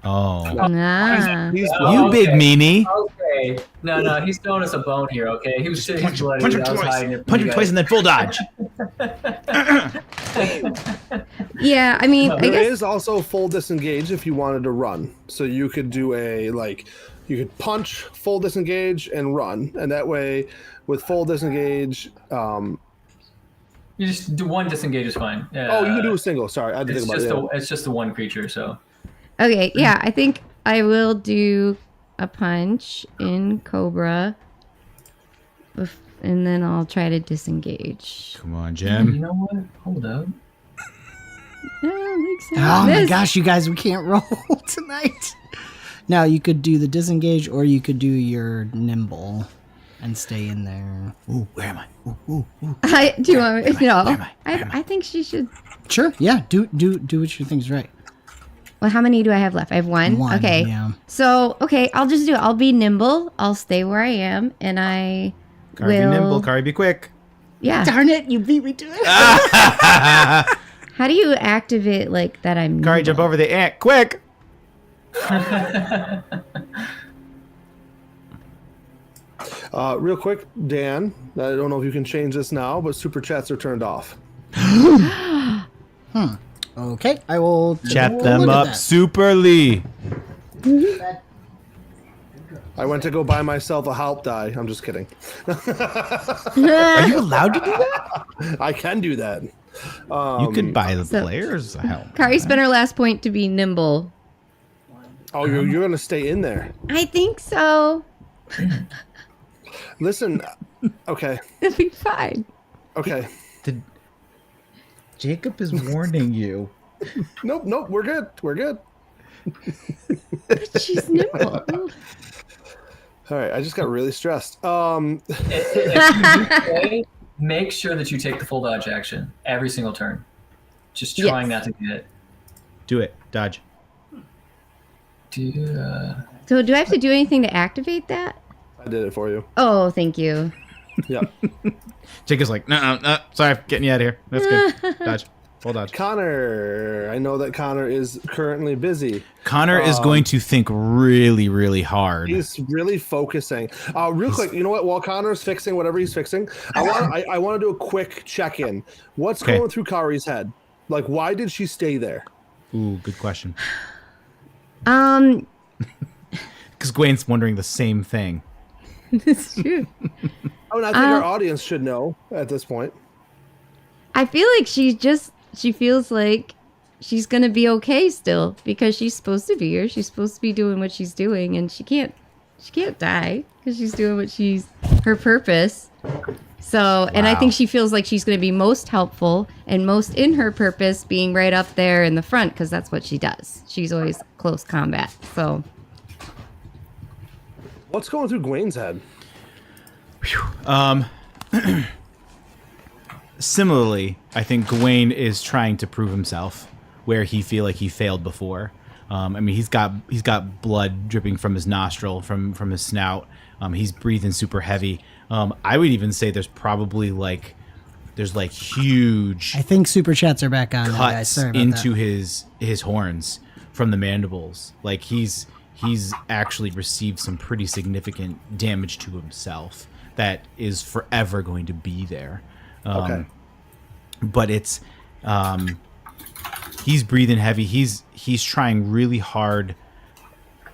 Oh. Nah. He's You big meanie. Okay. No, he's throwing us a bone here, okay? He was sitting Punch him, bloody. punch him I was twice. hiding it from Punch you him twice guys. and then full dodge. Yeah, I mean, I There guess. is also full disengage if you wanted to run. So you could do you could punch, full disengage, and run. And that way, with full disengage, You just do one disengage is fine. you can do a single. Sorry, I had to It's think just about it. it's just the one creature, so. Okay, yeah, I think I will do a punch in Cobra. And then I'll try to disengage. Come on, You Jim. know what? Hold up. No, makes sense. Oh my This- gosh, you guys, we can't roll tonight. Now you could do the disengage, or you could do your nimble and stay in there. Ooh, where am I? Ooh. Do you want me? No. Where am I? I think she should. Sure, yeah. Do what you think is right. Well, how many do I have left? I have one. One, Okay. yeah. So, okay, I'll just do it. I'll be nimble. I'll stay where I am, and I Kari, will. be nimble. Kari, be quick. Yeah. Darn it, you beat me to it. How do you activate like that? I'm. Kari, nimble? jump over the ant. Quick. Real quick, Dan, I don't know if you can change this now, but super chats are turned off. Okay, I will Chat look them at up that. superly. I went to go buy myself a help die. I'm just kidding. Are you allowed to do that? I can do that. You could buy the so- players. Hell. Kari spent her last point to be nimble. Oh, you're going to stay in there. I think so. Listen, okay. It'll be fine. Okay. Jacob is warning you. Nope, we're good. We're good. But she's nimble. All right, I just got really stressed. If make sure that you take the full dodge action every single turn. Just trying not to get it. Do it. Dodge. So, do I have to do anything to activate that? I did it for you. Oh, thank you. Yep. Jacob's like, no. Sorry, getting you out of here. That's good. Dodge. Full dodge. Connor, I know that Connor is currently busy. Connor is going to think really, really hard. He's really focusing. Real quick, you know what? While Connor's fixing whatever he's fixing, I want to do a quick check-in. What's Okay. going through Kari's head? Like, why did she stay there? Ooh, good question. Um, Because Gwen's wondering the same thing. it's true. I mean, I think our audience should know at this point. I feel like she feels like she's gonna be okay still because she's supposed to be here. She's supposed to be doing what she's doing, and she can't die because she's doing her purpose. So, and I Wow. think she feels like she's gonna be most helpful and most in her purpose, being right up there in the front because that's what she does. She's always close combat. So, What's going through Gwen's head? Similarly, I think Gawain is trying to prove himself where he feel like he failed before. I mean, he's got blood dripping from his nostril, from his snout. He's breathing super heavy. I would even say there's probably there's huge I think super chats are back on, now, guys. cuts Sorry about into that. his horns from the mandibles. Like he's actually received some pretty significant damage to himself that is forever going to be there. Okay. But it's he's breathing heavy. He's trying really hard.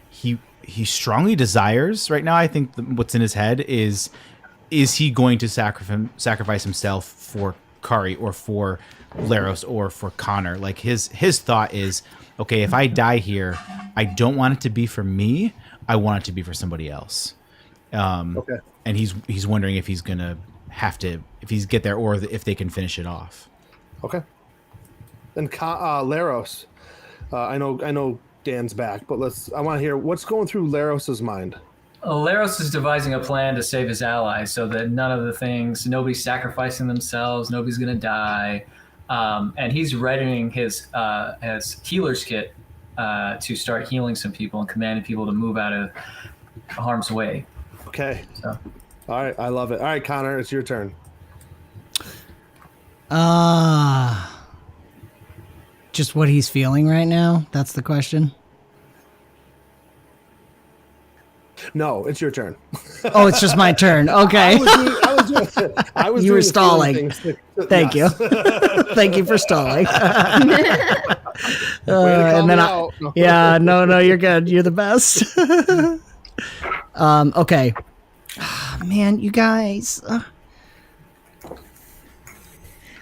He strongly desires right now. I think what's in his head is he going to sacrifice himself for Kari or for Laros or for Connor? Like his thought is, okay, if I die here, I don't want it to be for me. I want it to be for somebody else. Okay. And he's wondering if he's gonna have to, if he's get there, or if they can finish it off. Okay. And Laros, I know Dan's back, but I want to hear what's going through Laros's mind. Laros is devising a plan to save his allies so that nobody's sacrificing themselves, nobody's going to die. And he's readying his healer's kit to start healing some people and commanding people to move out of harm's way. Okay. So. All right. I love it. All right, Connor, it's your turn. Just what he's feeling right now? That's the question. No, it's your turn. Oh, it's just my turn. Okay. I was You were doing the stalling. feeling things Thank yes. you. Thank you for stalling. Way to call and me then out. No. yeah, no, you're good. You're the best. Okay. Man, you guys. Was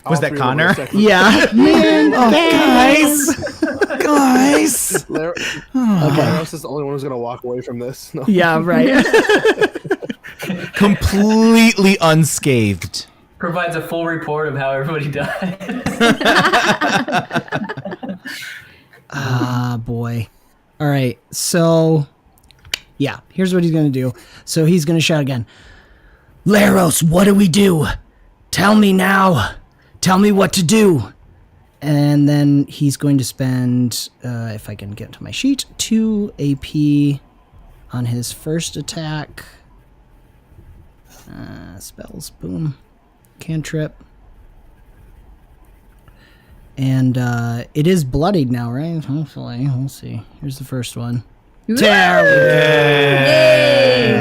All that three of them Connor? are second. Yeah. Man, guys. Lar- Okay. Laros is the only one who's gonna walk away from this. No. Yeah, right. Completely unscathed. Provides a full report of how everybody died. Ah, boy. All right. So, yeah, here's what he's going to do. So he's going to shout again. Laros, what do we do? Tell me now. Tell me what to do. And then he's going to spend, if I can get to my sheet, 2 AP on his first attack. Spells, boom. Cantrip. And it is bloodied now, right? Hopefully. We'll see. Here's the first one. Terrible.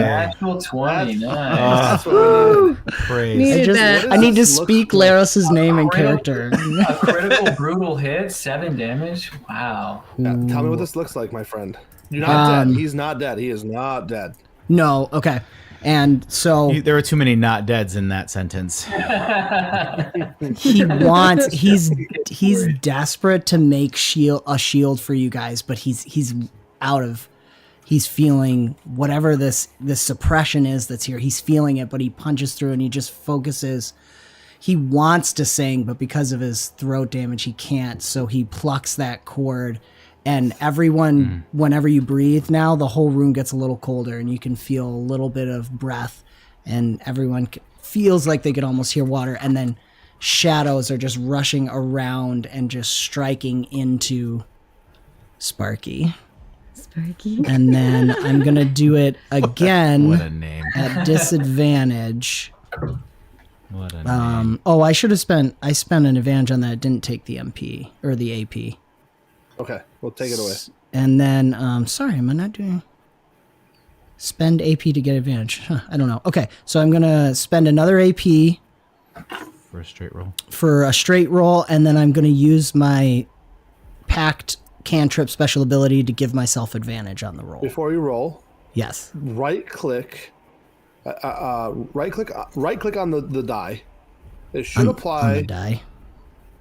Natural 20. Nice. That's what we need. Praise. Needed that. I need to This looks speak like Laros's name and character. A critical brutal hit, 7 damage. Wow. Yeah, tell me what this looks like, my friend. You're not dead. He's not dead. He is not dead. No, okay. And so There were too many not deads in that sentence. he wants he's desperate to make a shield for you guys, but he's feeling whatever this suppression is that's here. He's feeling it, but he punches through and he just focuses. He wants to sing, but because of his throat damage, he can't. So he plucks that cord, and everyone, whenever you breathe now, the whole room gets a little colder, and you can feel a little bit of breath, and everyone feels like they could almost hear water, and then shadows are just rushing around and just striking into Sparky. And then I'm gonna do it again What a name. at disadvantage. What a name. I should have spent an advantage on that. It didn't take the MP or the AP. Okay, we'll take it away. And then sorry, am I not doing spend AP to get advantage? Huh, I don't know. Okay, so I'm gonna spend another AP For a straight roll. for a straight roll, and then I'm gonna use my packed cantrip special ability to give myself advantage on the roll. Before you roll, Yes. right click on the die. It should apply. On the die.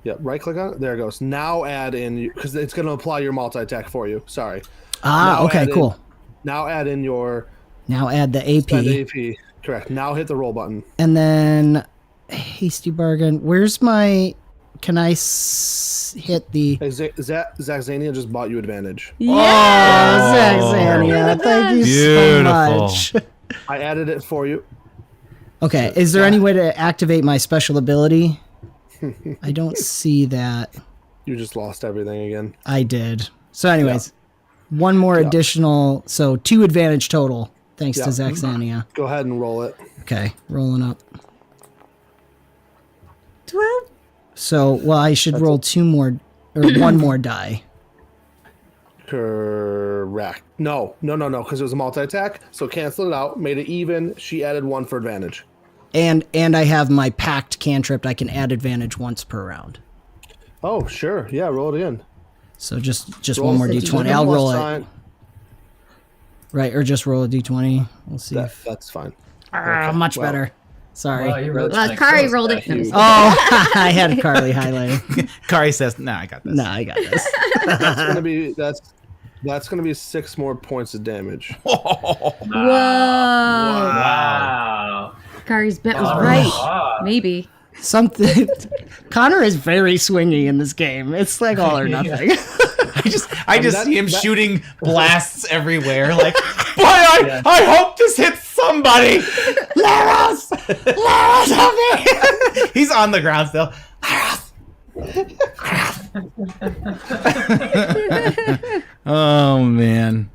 Yep, right click on it. There it goes. Now add in, because it's going to apply your multi-attack for you. Sorry. Ah, Now okay, add in- cool. Now add in your Now add the AP. spend AP. Correct. Now hit the roll button. And then hasty bargain. Where's my? Can I hit the? Hey, Zaxania just bought you advantage. Yeah, Zaxania. Thank you Beautiful. so much. I added it for you. Okay, is there any way to activate my special ability? I don't see that. You just lost everything again. I did. So, anyways, one more additional. So 2 advantage total, thanks to Yeah. Zaxania. Go ahead and roll it. Okay, rolling up. 12. So, well, I should roll 2 more or 1 more die. Correct. No, because it was a multi-attack. So cancel it out, made it even. She added 1 for advantage. And I have my packed cantrip. I can add advantage once per round. Oh, sure. Yeah, roll it again. So just Roll one more it. d20. I'll roll it. Sign. Right, or just roll a d20. We'll see. That's fine. Much well. better. Sorry. Wow, you really Well, like Kari those rolled it dice. himself. Oh, I had Carly highlighted. Kari says, "Nah, I got this." No, I got this. That's gonna be 6 more points of damage. Whoa. Wow. Kari's bet was Oh, right. wow. Maybe. Something. Connor is very swingy in this game. It's like all or nothing. I just see him shooting blasts everywhere. Like, boy, I hope this hits somebody. Laros, help me! He's on the ground still. Oh man.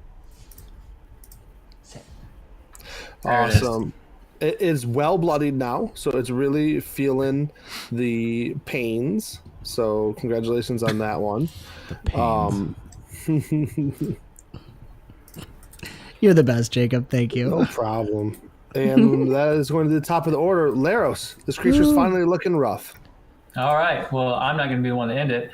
Awesome. It is well bloodied now, so it's really feeling the pains. So congratulations on that one. You're the best, Jacob. Thank you. No problem. And that is going to the top of the order. Laros, this creature's finally looking rough. All right. Well, I'm not going to be the one to end it.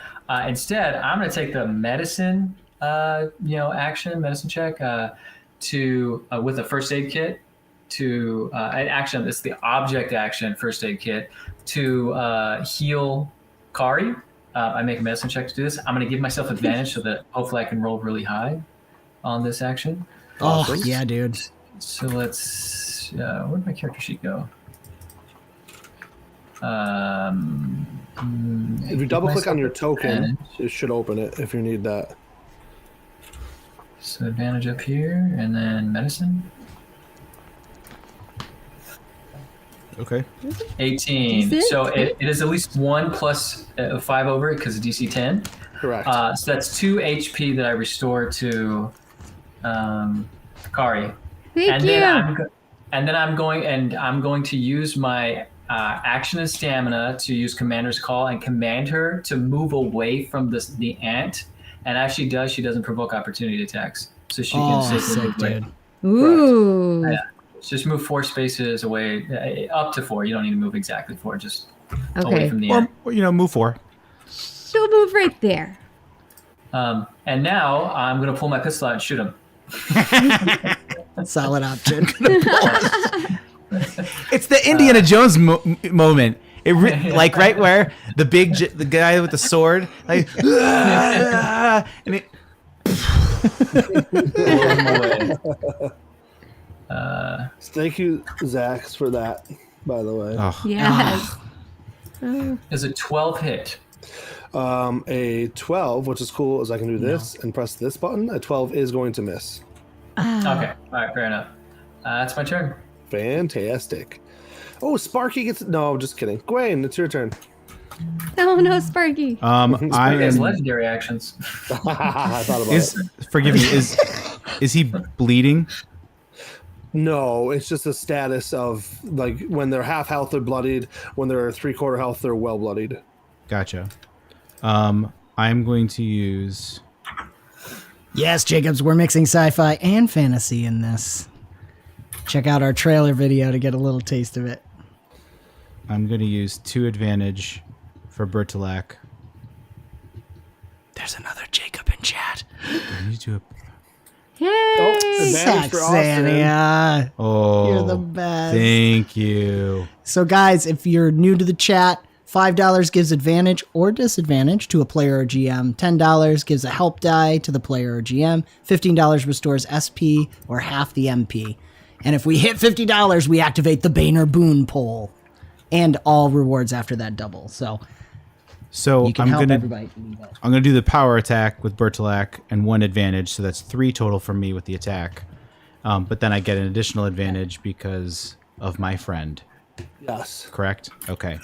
Instead, I'm going to take the medicine, medicine check with a first aid kit to action. It's the object action first aid kit to heal Kari. I make a medicine check to do this. I'm going to give myself advantage so that hopefully I can roll really high on this action. Oh, yeah, dude. So let's. Where did my character sheet go? If you double click on your token, it should open it if you need that. So advantage up here, and then medicine. Okay. 18. Decent. So it is at least 1 plus 5 over it because of DC 10. Correct. So that's 2 HP that I restore to Kari. Thank you. Then I'm going to use my action and stamina to use Commander's Call and command her to move away from the ant. And as she does, she doesn't provoke opportunity attacks, so she can safely move away. Ooh. Yeah. Just move 4 spaces away, up to 4. You don't need to move exactly 4, just away from the ant. Or, move 4. She'll move right there. And now I'm going to pull my pistol out and shoot him. Solid option. It's the Indiana Jones moment. Like right where the guy with the sword, like, and it. Thank you, Zach, for that, by the way. Oh. Yes. Is a 12 hit? A 12, which is cool, is I can do this and press this button. A 12 is going to miss. Okay. All right. Fair enough. That's my turn. Fantastic. Oh, Sparky gets... No, just kidding. Gwen, it's your turn. Oh no, Sparky. I He has am. legendary actions. I thought about it. Forgive me. Is he bleeding? No, it's just a status of, like, when they're half health, they're bloodied. When they're 3/4 health, they're well bloodied. Gotcha. I'm going to use. Yes, Jacobs, we're mixing sci-fi and fantasy in this. Check out our trailer video to get a little taste of it. I'm going to use 2 advantage for Bertolak. There's another Jacob in chat. I need to. Yay! Advantage for Austin. Saxania. Oh, You're the best. Thank you. So, guys, if you're new to the chat, $5 gives advantage or disadvantage to a player or GM. $10 gives a help die to the player or GM. $15 restores SP or half the MP. And if we hit $50, we activate the Boehner Boon poll. And all rewards after that double. So you can help everybody. I'm gonna do the power attack with Bertolak and 1 advantage, so that's 3 total for me with the attack. But then I get an additional advantage because of my friend. Yes. Correct? Okay.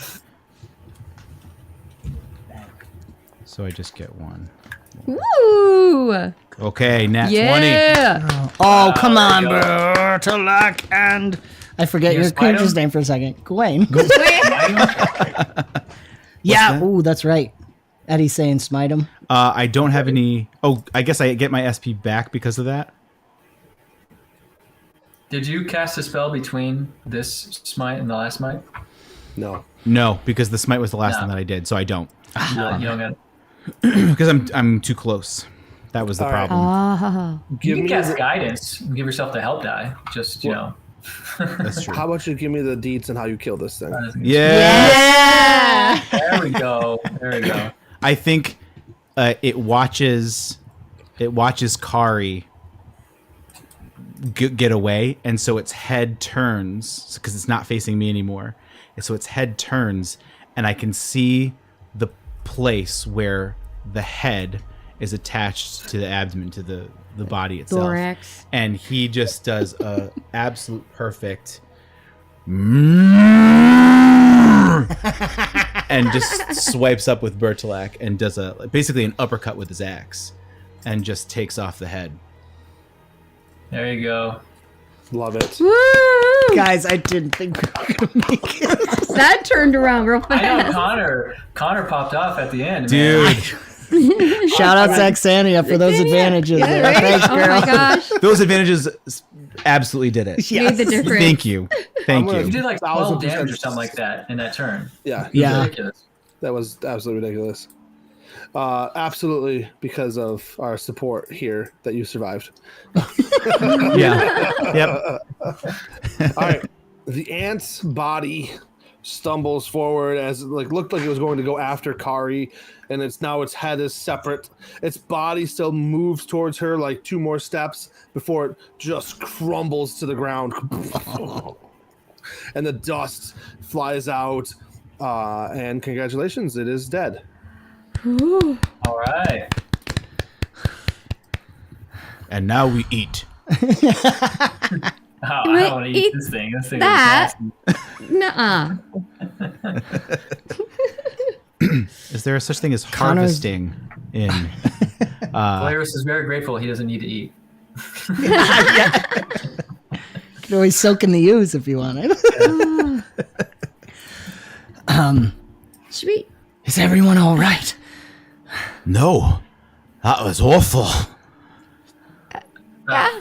So I just get 1. Woo! Okay, nat 20. Yeah. Oh, come on, there you go. Bertolak. And I forget You your smite character's him? name for a second. Gawain. Yeah, that? ooh, that's right. Eddie's saying smite him. I don't have any. Oh, I guess I get my SP back because of that. Did you cast a spell between this smite and the last smite? No. No, because the smite was the last No. thing that I did, so I don't. No, you don't get it. Because I'm too close. That was the All right. problem. Oh. You can cast the, guidance and give yourself the help die. Just, That's true. how about you give me the deets and how you kill this thing? Yeah. There we go. There we go. I think it watches Kari get away, and so its head turns because it's not facing me anymore. And so its head turns, and I can see the place where the head is attached to the abdomen, to the body itself. Thorax. And he just does a absolute perfect and just swipes up with Bertolak and does basically an uppercut with his axe and just takes off the head. There you go. Love it. Woo! Guys, I didn't think we were going to make it. That turned around real I know fast. Connor popped off at the end. Dude, Man. Shout out Saxania for those advantages Yeah, there. right? Thanks, Oh girl. my gosh. Those advantages absolutely did it. Made the difference. Thank you. Thank You you. did like 12 1000% damage or something like that in that turn. Yeah, Yeah. Ridiculous. that was absolutely ridiculous. Absolutely because of our support here that you survived. Yeah. Yep. All right, the ant's body stumbles forward as looked like it was going to go after Kari, and its head is separate. Its body still moves towards her like 2 more steps before it just crumbles to the ground, and the dust flies out. And congratulations, it is dead. All right. And now we eat. Oh, I Wait, don't want to eat eat this thing. This thing that. is Nuh-uh. Is there such thing as Connor's- harvesting in? Polaris is very grateful he doesn't need to eat. You could always soak in the ooze if you wanted. Should we? Is everyone all right? No, that was awful. Yeah.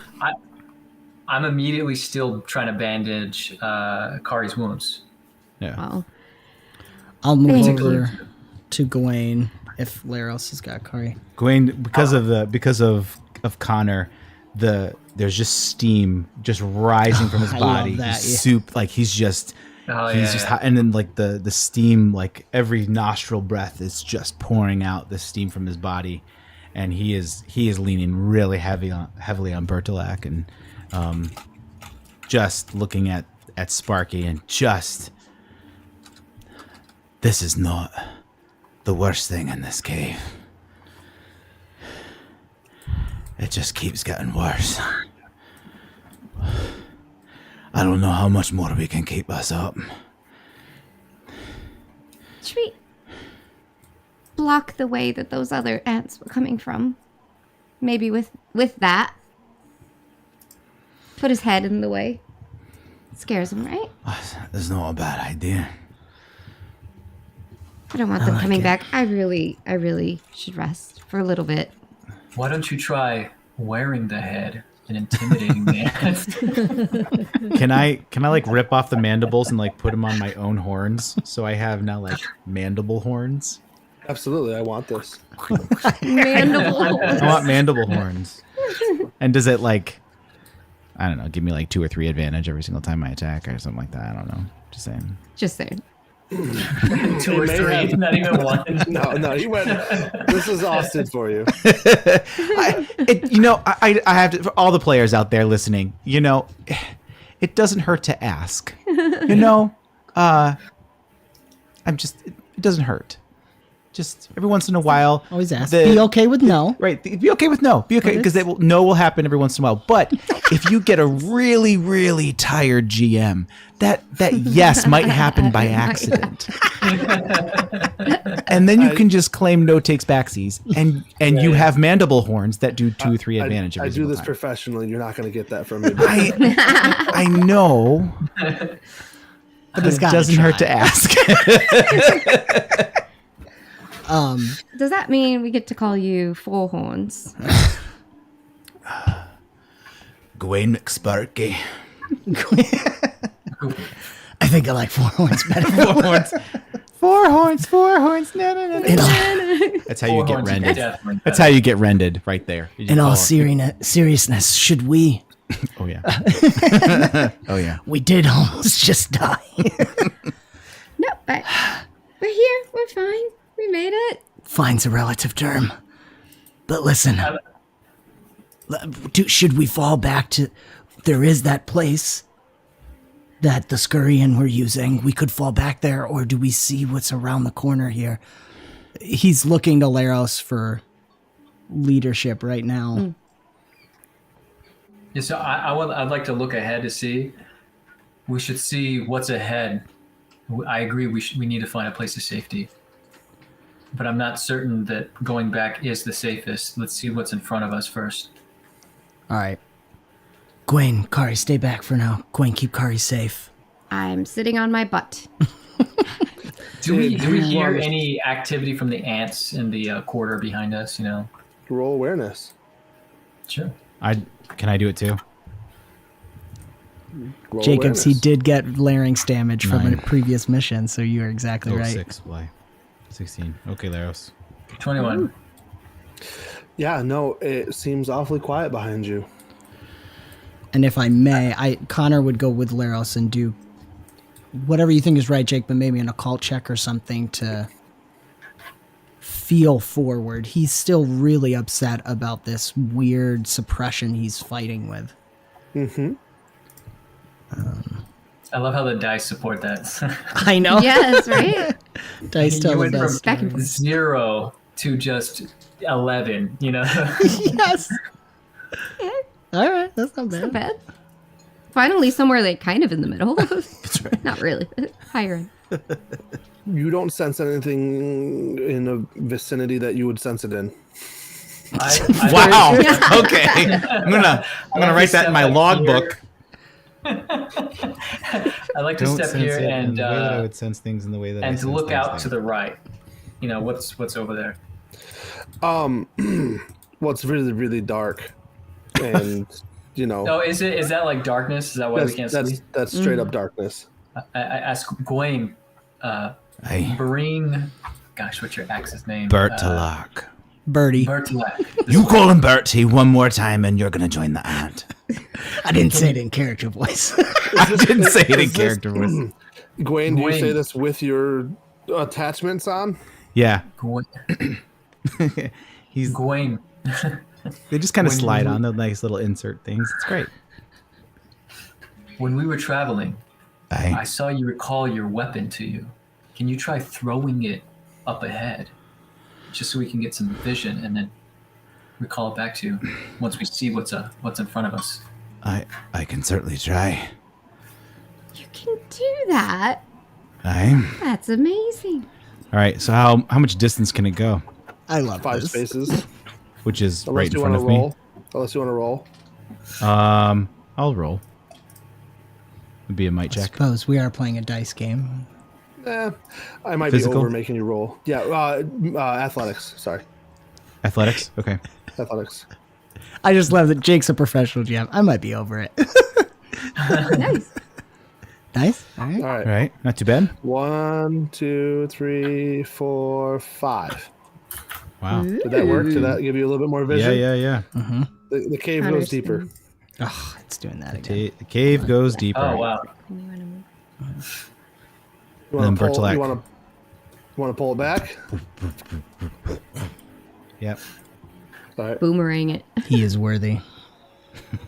I'm immediately still trying to bandage Kari's wounds. Yeah. Well, I'll move Thank over to Gawain if Laros has got Kari. Gawain, because of Connor, there's just steam just rising from his I body. love that, He's yeah. soup, like he's just hot, and then like the steam, like every nostril breath is just pouring out the steam from his body, and he is leaning really heavily on Bertolak, and just looking at Sparky, and just, this is not the worst thing in this cave. It just keeps getting worse. I don't know how much more we can keep us up. should we block the way that those other ants were coming from? Maybe with that. Put his head in the way. Scares him, right? That's not a bad idea. I don't want them coming back. I really should rest for a little bit. Why don't you try wearing the head and intimidating the ants? Can I like rip off the mandibles and like put them on my own horns? So I have now like mandible horns. Absolutely, I want this. Mandible. I want mandible horns. And does it like, I don't know, give me like 2 or 3 advantage every single time I attack or something like that? I don't know. Just saying. Just saying. 2 or 3, not even 1. No, he went. This is Austin for you. I have to, for all the players out there listening, it doesn't hurt to ask. It doesn't hurt. Just every once in a while. Always ask. Be okay with no. Right. Be okay with no. Be okay, because no will happen every once in a while. But if you get a really, really tired GM, that yes might happen by accident. And then you can just claim no takes backsies, and you have mandible horns that do 2 or 3 advantage. I every do single this time. professionally. You're not going to get that from me. I know, but it doesn't hurt to ask. Does that mean we get to call you Four Horns? Gawain McSparky. I think I like 4 horns better. 4 horns. 4 horns. 4 horns. No. That's how you 4 get horns is rended. definitely That's better. how you get rended right there. You just In all call it. seriousness, should we? Oh yeah. Oh yeah. We did almost just die. No, but we're here. We're fine. We made it. Fine's a relative term. But listen, should we fall back to... There is that place that the Scurrian were using. We could fall back there, or do we see what's around the corner here? He's looking to Laros for leadership right now. Yeah, so I'd like to look ahead to see. We should see what's ahead. I agree. We need to find a place of safety. But I'm not certain that going back is the safest. Let's see what's in front of us first. All right. Gwen, Kari, stay back for now. Gwen, keep Kari safe. I'm sitting on my butt. Do we hear any activity from the ants in the quarter behind us? You know, roll awareness. Sure. Can I do it too? Roll Jacobs, awareness. he did get larynx damage from a 9. previous mission, so you are exactly right. 6. Why? 16. Okay, Laros. 21. Yeah, no, it seems awfully quiet behind you. And if I may, Connor would go with Laros and do whatever you think is right, Jake, but maybe an occult check or something to feel forward. He's still really upset about this weird suppression he's fighting with. Mm-hmm. I love how the dice support that. I know. Yes, right? Dice You tell the went from best. Back and forth. 0 to just 11. You know. Yes. All right, that's not Not bad. bad. Finally, somewhere like kind of in the middle. That's right. Not really. Higher end. You don't sense anything in a vicinity that you would sense it in. Wow. Okay. I'm gonna write that in my logbook. I like to Don't step sense here it in and the way that I would sense things in the way that I and to sense look things out to there. the right. You know what's over there. Well, it's really, really dark, and you know Oh, is that like darkness? Is that why we can't see? that's straight up darkness. I asked Gwaine, Hey, bring. Gosh, what's your axe's name? Bertalak. Birdie. Bertilak. You call him Bertie one more time and you're gonna join the ant. I didn't say it in character voice. I didn't say it in is this- character voice. Gwen, do you Gwen. say this with your attachments on? Yeah. Gwaine. They just kind of When slide you- on the nice little insert things. It's great. When we were traveling, I Aye. saw you recall your weapon to you. Can you try throwing it up ahead, just so we can get some vision, and then recall it back to you once we see what's in front of us? I can certainly try. You can do that. Aye. That's amazing. All right. So how much distance can it go? I love 5 this. spaces. Which is Unless right in you front want of to me. roll. Unless you want to roll. I'll roll. It'd be a might I check. suppose we are playing a dice game. I might Physical? be over making you roll. Yeah, athletics. Sorry, Athletics. Okay. athletics. I just love that Jake's a professional GM. I might be over it. Nice. Nice. All right. All right. All right. Not too bad. 1, 2, 3, 4, 5. Wow. Did that work? Did that give you a little bit more vision? Yeah. The cave goes deeper. Oh, it's doing that again. The cave goes deeper. Oh wow! You Then want to pull? Bertilak. You want to pull it back? Yep. All right. Boomerang it. He is worthy.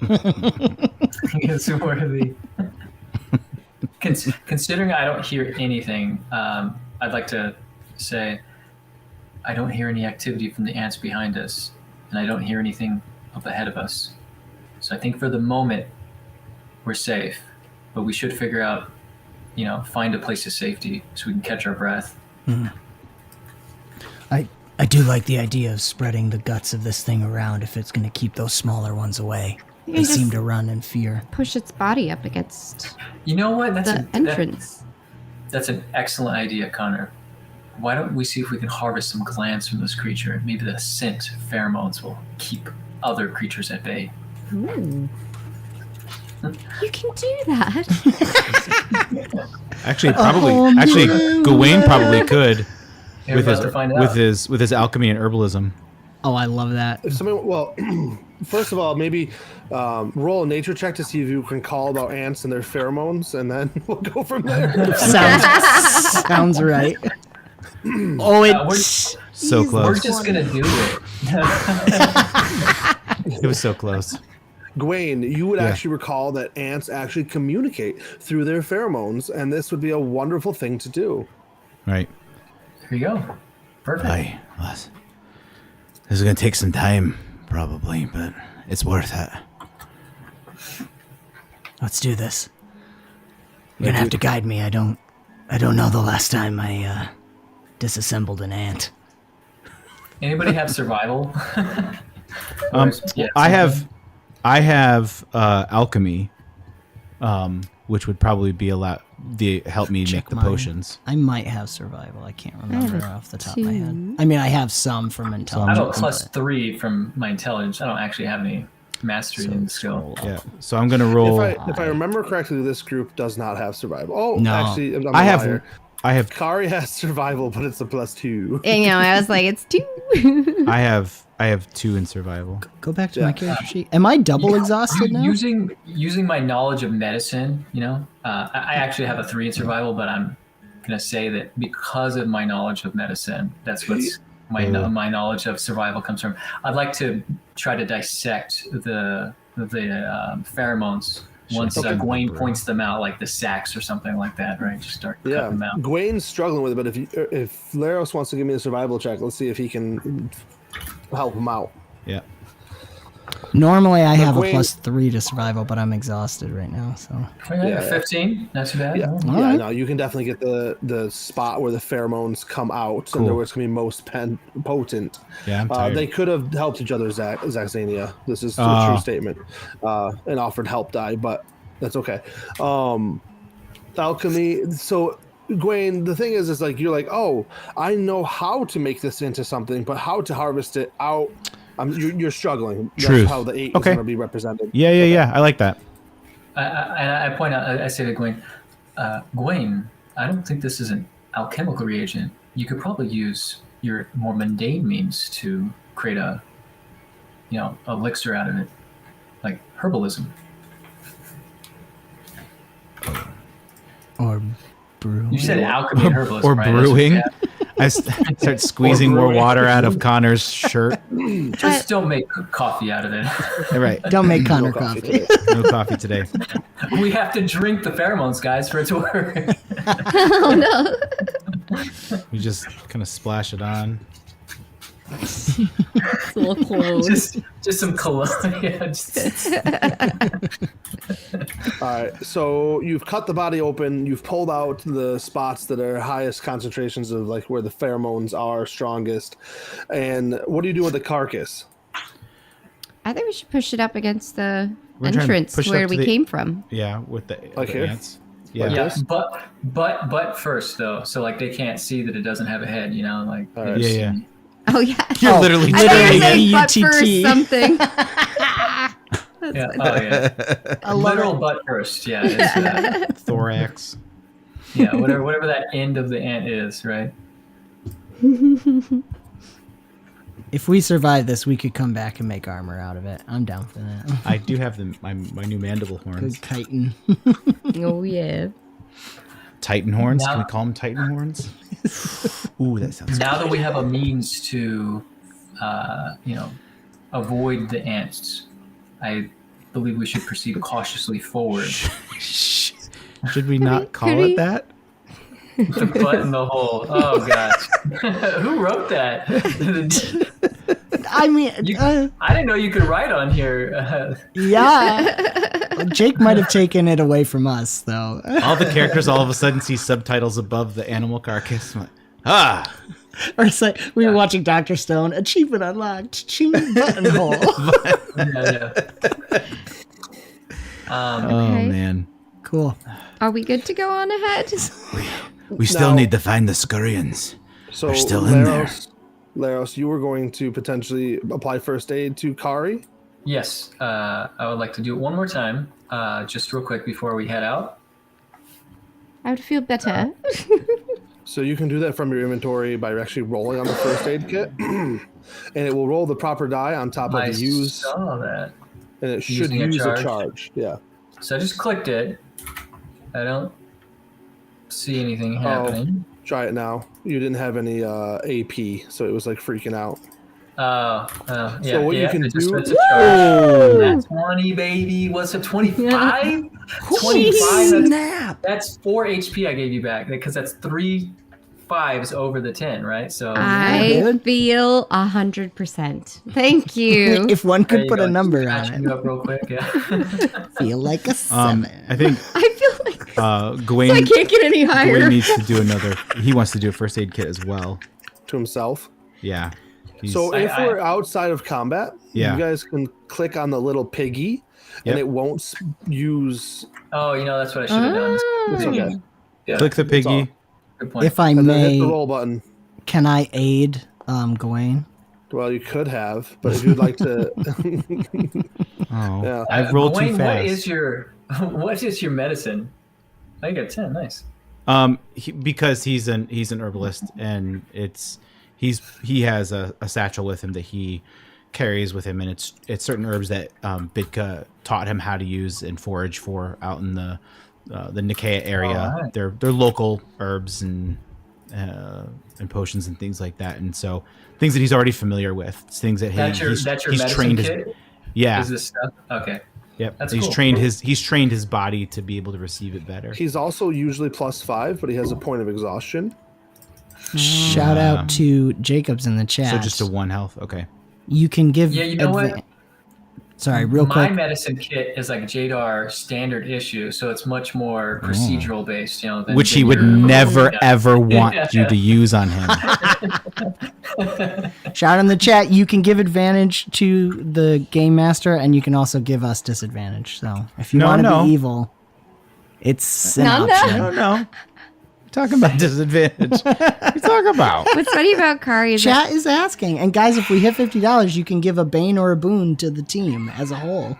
It's worthy. Considering I don't hear anything, I'd like to say I don't hear any activity from the ants behind us, and I don't hear anything up ahead of us. So I think for the moment we're safe, but we should figure out, find a place of safety so we can catch our breath. I do like the idea of spreading the guts of this thing around if it's going to keep those smaller ones away. You They just seem to run in fear. push its body up against You know what? the entrance. That's an excellent idea, Connor. Why don't we see if we can harvest some glands from this creature? Maybe the scent pheromones will keep other creatures at bay. Ooh. You can do that. Actually, Gawain probably could We're about to find out. with his alchemy and herbalism. Oh, I love that. If somebody, well, first of all, maybe roll a nature check to see if you can call about ants and their pheromones, and then we'll go from there. Sounds right. Oh, we're So we're close. just gonna do it. It was so close. Gawain, you would Yeah. actually recall that ants actually communicate through their pheromones, and this would be a wonderful thing to do. Right. Here you go. Perfect. Aye. This is gonna take some time, probably, but it's worth it. Let's do this. You're gonna have to guide me. I don't know the last time I disassembled an ant. Anybody have survival? I have alchemy. which would probably be help me Check make the mine. potions. I might have survival. I can't remember have a off the top of my head. 2. I mean, I have some from I intelligence. have a +3 from my intelligence. I don't actually have any mastery in the skill. Yeah. So I'm gonna roll. If I remember correctly, this group does not have survival. Oh, No. actually, I'm a I have. liar. I have. Kari has survival, but it's a +2. And, I was like, it's 2. I have 2 in survival. Go back to my character sheet. Am I double exhausted now? Using my knowledge of medicine, I actually have a 3 in survival, but I'm gonna say that because of my knowledge of medicine, that's what's my knowledge of survival comes from. I'd like to try to dissect the pheromones once Gawain points them out, like the sacs or something like that, right? Just start cutting them out. Gawain's struggling with it, but if Laros wants to give me a survival check, let's see if he can help him out. Yeah. Normally, I have Gawain- a +3 to survival, but I'm exhausted right now. So Yeah, 15, not too bad. Yeah, right. no, you can definitely get the spot where the pheromones come out, Cool. and where it's gonna be most potent. Yeah. I'm tired. They could have helped each other, Zaxania. This is a true statement. And offered help die, but that's okay. Alchemy. So, Gwen, the thing is like you're like, oh, I know how to make this into something, but how to harvest it out? You're struggling. That's Truth. how the 8 is Okay. going to be represented. Yeah. I like that. I point out, I say to Gawain, Gawain, I don't think this is an alchemical reagent. You could probably use your more mundane means to create a elixir out of it, like herbalism. or brew. You said alchemy and herbalism, Or right? brewing. That's I start squeezing more brewing. water out of Connor's shirt. just don't make coffee out of it. Right. Don't make Connor No coffee coffee. today. No coffee today. We have to drink the pheromones, guys, for it to work. Oh, no. We just kind of splash it on. It's a little close. just some cologne. Yeah, just- All right, so you've cut the body open. You've pulled out the spots that are highest concentrations of like where the pheromones are strongest. And what do you do with the carcass? I think we should push it up against the We're trying to entrance push it where up to we the- came from. Yeah, with the here? ants. Like Yeah. this? but first though, so like they can't see that it doesn't have a head, like All right. Yeah. Oh, yeah. You're literally I thought you were saying butt B-U-T-T. first something. Yeah. Oh yeah. Literal butt first. Yeah. It's, thorax. yeah. Whatever that end of the ant is, right? If we survive this, we could come back and make armor out of it. I'm down for that. I do have my new mandible horns. Good chitin. Oh, yeah. Titan horns? Can we Now- call them Titan horns? Ooh, that sounds Now that we have a means to, avoid the ants, I believe we should proceed cautiously forward. Should we not call could it we- that? The butt in the hole. Oh gosh. Who wrote that? I mean, I didn't know you could write on here. yeah. Jake might have taken it away from us, though. All the characters all of a sudden see subtitles above the animal carcass. I'm like, ah! Or it's like we were watching Dr. Stone. Achievement unlocked. Ching buttonhole. Yeah. Oh, Okay. man. Cool. Are we good to go on ahead? We still Now- need to find the scurrians. So They're still in there. Laros, you were going to potentially apply first aid to Kari? Yes, I would like to do it one more time, just real quick before we head out. I would feel better. So you can do that from your inventory by actually rolling on the first aid kit. And it will roll the proper die on top I of the use, saw that. and it should Using a use a charge. charge. Yeah. So I just clicked it. I don't see anything happening. Try it now. You didn't have any AP, so it was like freaking out. Yeah. So what you can it just do- went to charge. That's 20, baby. What's it, 25? 25. That's 4 HP I gave you back because that's 3 5s over the 10, right? So I dude. feel 100%. Thank you. If one there could you put go. a number Just on patching it, you up real quick. Yeah. feel like a 7. I think I feel like Gawain, I can't get any higher. Gawain needs to do another. He wants to do a first aid kit as well. To himself. Yeah. So if we're outside of combat, you guys can click on the little piggy, and it won't use. Oh, that's what I should have done. It's okay. Yeah. Click the piggy. Good point. If I and may, then hit the roll button. Can I aid Gawain? Well, you could have, but if you'd like to. Yeah. I rolled too fast. What is your medicine? I got 10. Nice. Because he's an herbalist, and he has a satchel with him that he carries with him, and it's certain herbs that Bidka taught him how to use and forage for out in the Nikeya area. Right. They're local herbs and potions and things like that, and so things that he's already familiar with. It's things that he's trained kit? Yeah. Is this stuff? Okay. Yep. That's he's cool. trained his body to be able to receive it better. He's also usually +5, but he has a point of exhaustion. Shout out to Jacobs in the chat. So just a 1 health. Okay. You can give. Yeah, you know what? Sorry, real quick. My medicine kit is like Jadar standard issue, so it's much more procedural based, than which he would never ever want you to use on him. Shout in the chat. You can give advantage to the Gamemaster, and you can also give us disadvantage. So if you want to be evil, it's an option. No. Talking about disadvantage. What are you talking about? What's funny about Kari is chat is asking, and guys, if we hit $50, you can give a bane or a boon to the team as a whole.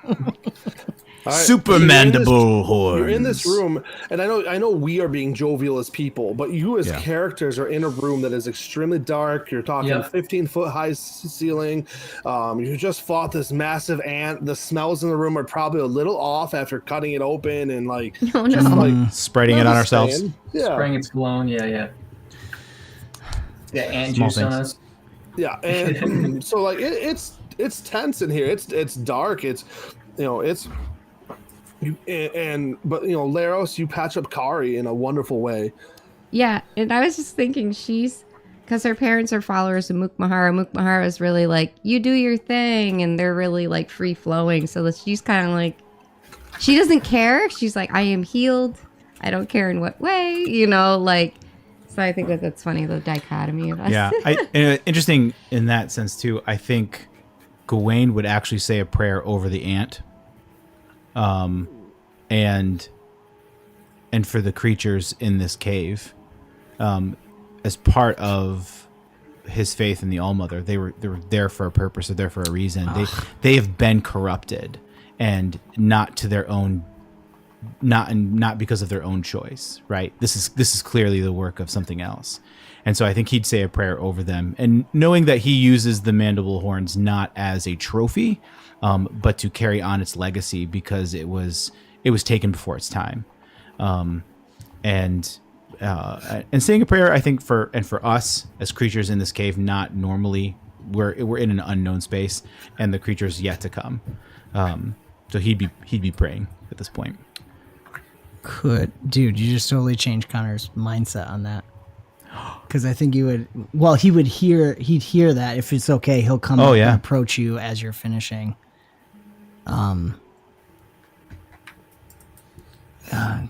Right. Super mandible horns. You're in this room, and I know we are being jovial as people, but you as characters are in a room that is extremely dark. You're talking 15-foot high ceiling. You just fought this massive ant. The smells in the room are probably a little off after cutting it open and spreading it on ourselves. Yeah. Spraying its cologne. Yeah, ant juice on us. Yeah, and so it's tense in here. It's dark. It's but Laros, you patch up Kari in a wonderful way. Yeah, and I was just thinking because her parents are followers of Mukmahara. Mukmahara is really like, you do your thing, and they're really like free flowing. So she's kind of like, she doesn't care. She's like, I am healed. I don't care in what way, So I think that's funny, the dichotomy of us. Yeah, interesting in that sense too. I think Gawain would actually say a prayer over the ant. And for the creatures in this cave, as part of his faith in the All-Mother, they were there for a purpose, they're there for a reason. They have been corrupted, and not to their own, not because of their own choice, right? This is clearly the work of something else. And so I think he'd say a prayer over them, and knowing that he uses the mandible horns not as a trophy, but to carry on its legacy, because it was taken before its time, and saying a prayer, I think for us as creatures in this cave, not normally, we're in an unknown space, and the creature's yet to come. So he'd be praying at this point. Dude, you just totally changed Connor's mindset on that. Because I think he'd hear that. If it's okay, he'll come up and approach you as you're finishing.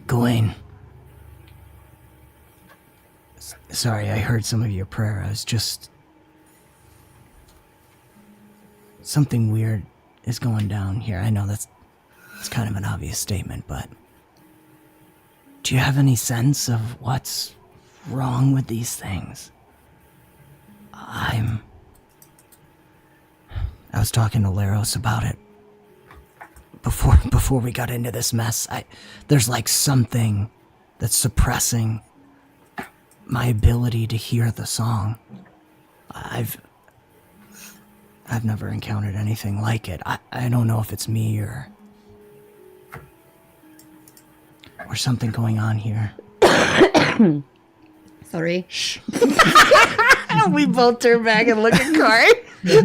Gawain. Sorry, I heard some of your prayer. I was just... Something weird is going down here. I know it's kind of an obvious statement, but... Do you have any sense of what's wrong with these things? I was talking to Laros about it before we got into this mess. There's like something that's suppressing my ability to hear the song. I've never encountered anything like it. I don't know if it's me or something going on here. Sorry. Shh. We both turn back and look at Kari.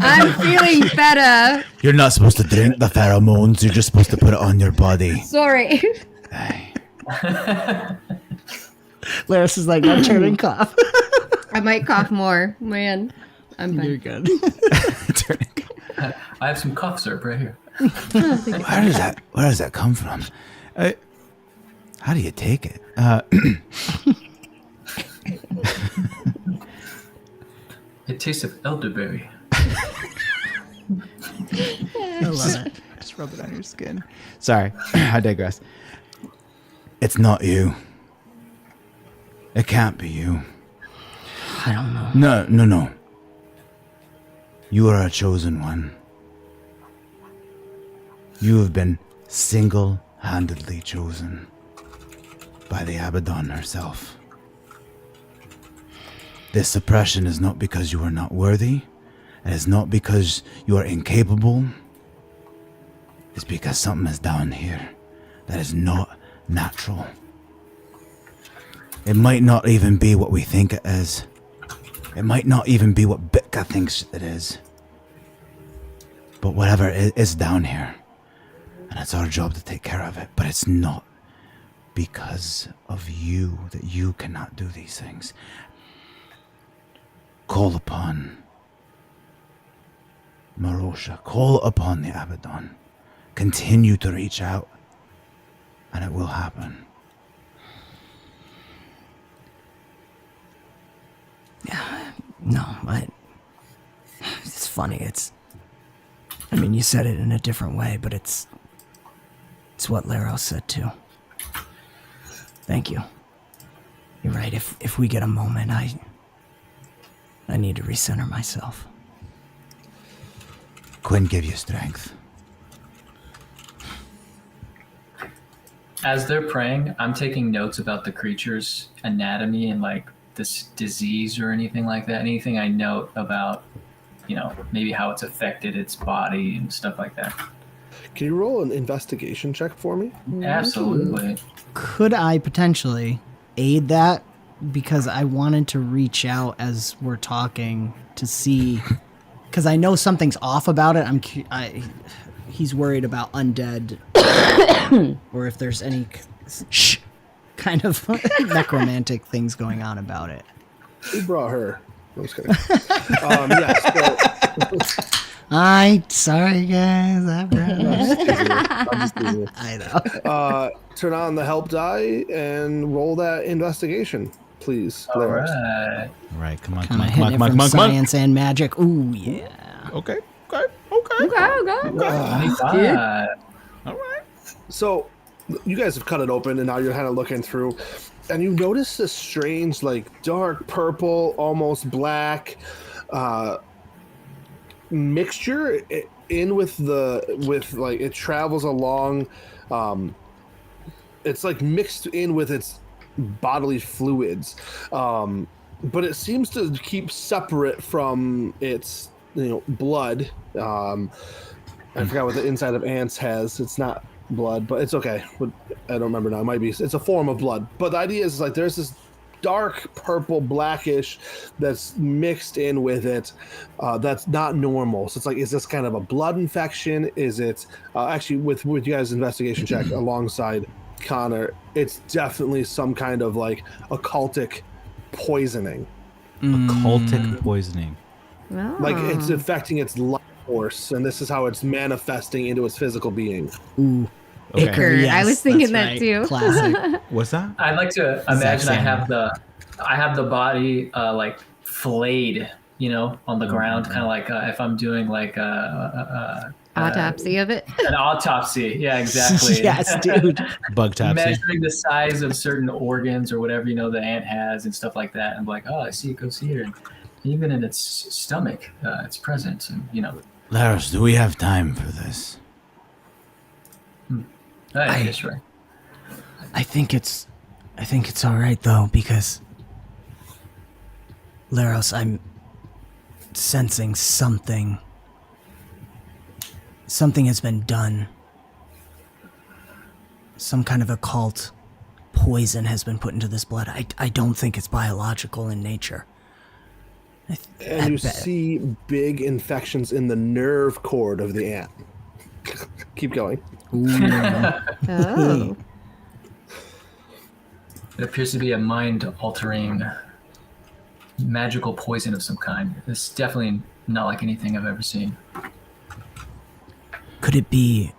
I'm feeling better. You're not supposed to drink the pheromones. You're just supposed to put it on your body. Sorry. Laris is like, I'm turning cough. I might cough more. Man, I'm fine. You're good. I have some cough syrup right here. Where does that come from? How do you take it? It tastes of elderberry. I love it. Just rub it on your skin. Sorry, I digress. It's not you. It can't be you. I don't know. No. You are a chosen one. You have been single-handedly chosen by the Abaddon herself. This suppression is not because you are not worthy. It is not because you are incapable. It's because something is down here that is not natural. It might not even be what we think it is. It might not even be what Bitka thinks it is. But whatever it is down here, and it's our job to take care of it, but it's not because of you that you cannot do these things. Call upon Marosha, call upon the Abaddon. Continue to reach out, and it will happen. No, it's funny. I mean, you said it in a different way, but it's what Laros said too. Thank you. You're right. If we get a moment, I need to recenter myself. Quinn give you strength. As they're praying, I'm taking notes about the creature's anatomy and like this disease or anything like that. Anything I note about, maybe how it's affected its body and stuff like that. Can you roll an investigation check for me? Absolutely. Could I potentially aid that? Because I wanted to reach out as we're talking to see, because I know something's off about it. He's worried about undead, or if there's any kind of necromantic things going on about it. Who brought her? I was kidding. Yes. Sorry guys, I'm just teasing you. I know. Turn on the help die and roll that investigation, please. All Laros. right. All right, come on. Science and magic. Ooh, yeah. Okay. Okay, okay. 25. All right. So, you guys have cut it open, and now you're kind of looking through, and you notice this strange, like dark purple, almost black, mixture in with it travels along. It's like mixed in with its bodily fluids, but it seems to keep separate from its blood. I forgot what the inside of ants has. It's not blood, but it's okay. I don't remember now. It might be. It's a form of blood. But the idea is like there's this dark purple blackish that's mixed in with it. That's not normal. So it's like, is this kind of a blood infection? Is it actually with you guys' investigation check alongside Connor? It's definitely some kind of like occultic poisoning. Occultic poisoning. Oh. Like it's affecting its life force, and this is how it's manifesting into its physical being. Ooh. Okay. Ichor, yes, I was thinking that's that too. Classic. What's that? I'd like to imagine Zach I have the body like flayed, on the ground, kind of like if I'm doing like Autopsy of it. an autopsy. Yeah, exactly. Yes, dude. Bug topsy. Measuring the size of certain organs or whatever the ant has and stuff like that. And like, oh, I see it goes here, and even in its stomach, it's present. And Laros, do we have time for this? Yes, right. I think it's all right though, because Laros, I'm sensing something. Something has been done. Some kind of occult poison has been put into this blood. I don't think it's biological in nature. And you see big infections in the nerve cord of the ant. Keep going. Oh. It appears to be a mind-altering magical poison of some kind. It's definitely not like anything I've ever seen. Could it be?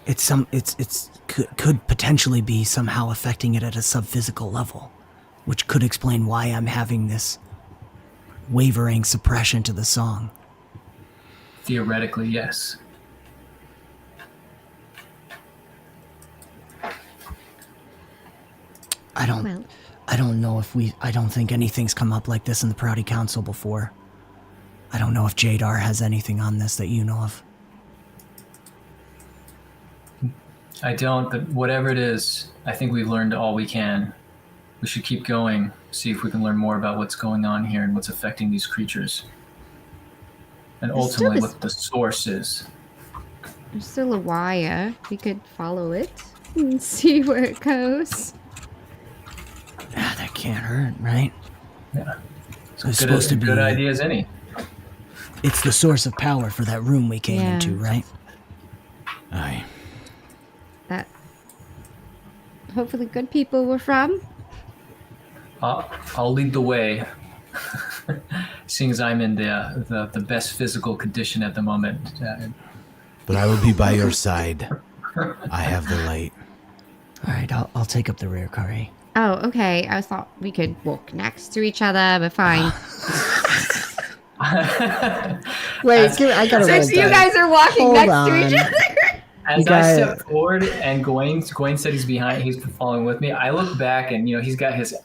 Could potentially be somehow affecting it at a subphysical level, which could explain why I'm having this wavering suppression to the song. Theoretically, yes. I don't know if I don't think anything's come up like this in the Prouty Council before. I don't know if Jadar has anything on this that you know of. I don't, but whatever it is, I think we've learned all we can. We should keep going, see if we can learn more about what's going on here and what's affecting these creatures. And ultimately what the source is. There's still a wire. We could follow it and see where it goes. That can't hurt, right? Yeah. It's supposed to be good idea as any. It's the source of power for that room we came Yeah. into, right? Aye. That hopefully good people were from. I'll lead the way, seeing as I'm in the best physical condition at the moment. But I will be by your side. I have the light. All right, I'll take up the rear, Kari. Oh, okay. I thought we could walk next to each other, but fine. Wait, I gotta So you guys are walking next to each other. As I step forward and Gawain said he's following with me. I look back and he's got his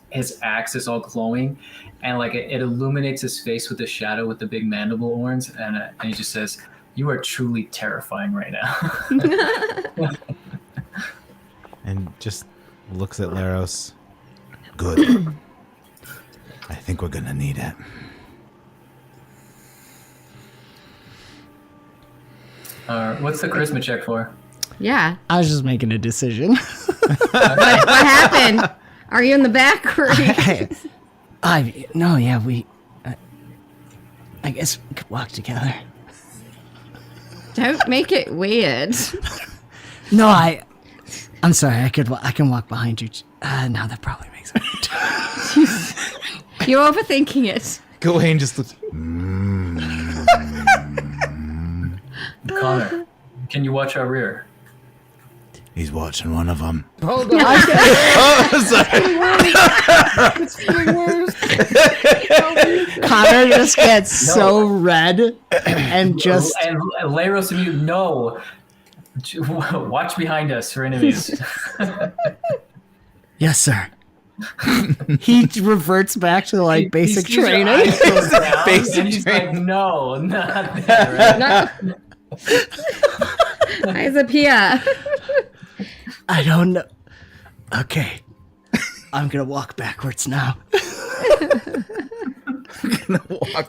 axe is all glowing, and like it illuminates his face with the shadow with the big mandible horns, and he just says, "You are truly terrifying right now." And just looks at Laros. Good. I think we're gonna need it. What's the charisma check for? Yeah. I was just making a decision. What happened? Are you in the back or? I guess we could walk together. Don't make it weird. No, I'm sorry. I can walk behind you. No, that probably makes sense. You're overthinking it. Gawain just looks. Connor, can you watch our rear? He's watching one of them. Hold on. Oh, sorry. It's getting worse. Connor just gets so red and just. And Laros and you, no. Watch behind us for enemies. Yes, sir. He reverts back to like basic He sees your training. eyes go down, Basic and he's training. like, no, not that. Right? Eyes up here. I don't know. Okay. I'm gonna walk backwards now.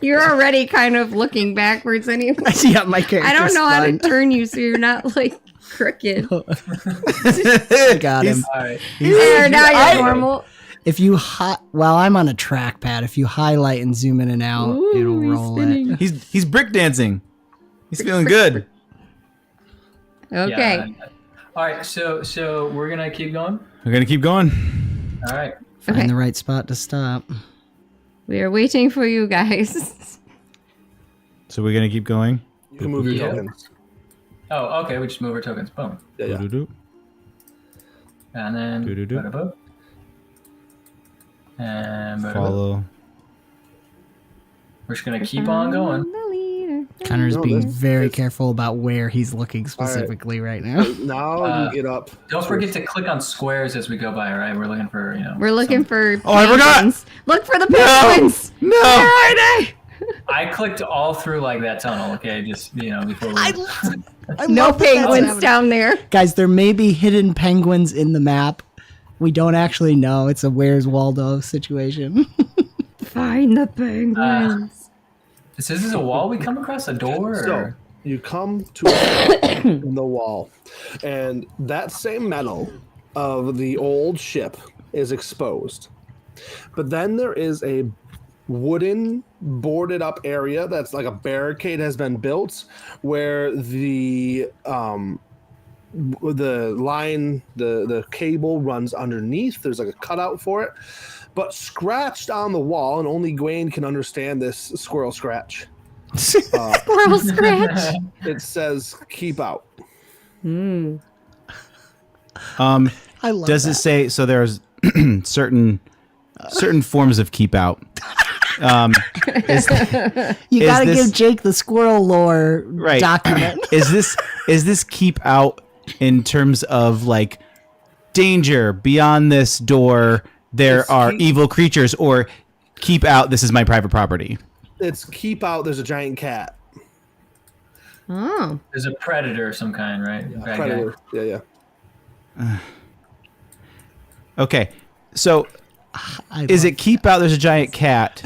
You're already kind of looking backwards anyway. Yeah, my character's I don't know how to fine. turn you so you're not like crooked. I got him. All right. There, now you're normal. If you I'm on a trackpad. If you highlight and zoom in and out, Ooh, it'll he's roll spinning. it. He's breakdancing. He's feeling good. Okay. Yeah. All right. So we're gonna keep going. We're gonna keep going. All right. Find Okay. the right spot to stop. We are waiting for you guys. So we're gonna keep going. You can move your Yeah. tokens. Oh, okay. We just move our tokens. Boom. Yeah, yeah. Doo-doo-doo. And then Doo-doo-doo. bada-boop. And bada-boop. Follow. We're just gonna keep on going. The leader. Connor's No, being this- very this- careful about where he's looking specifically right now. Now you get up. Don't forget to click on squares as we go by. All right. We're looking for We're looking for Oh, I forgot! penguins. Look for the penguins. No! Where are they? I clicked all through like that tunnel. Okay, just before we. No penguins down there. Guys, there may be hidden penguins in the map. We don't actually know. It's a Where's Waldo situation. Find the penguins. Is this a wall we come across? A door? So Or? you come to a in the wall, and that same metal of the old ship is exposed. But then there is a wooden boarded up area that's like a barricade has been built where the line, the cable runs underneath. There's like a cutout for it, but scratched on the wall, and only Gawain can understand this squirrel scratch. Squirrel scratch. It says "keep out." Um, I love does that. it say so? There's certain forms of keep out. You Is gotta this- give Jake the squirrel lore Right. document. is this keep out in terms of like danger beyond this door? There It's are keep- evil creatures, or keep out. This is my private property. It's keep out. There's a giant cat. Oh. There's a predator of some kind, right? Bad guy. Predator. Yeah. Okay, so I is love- it keep out? There's a giant cat.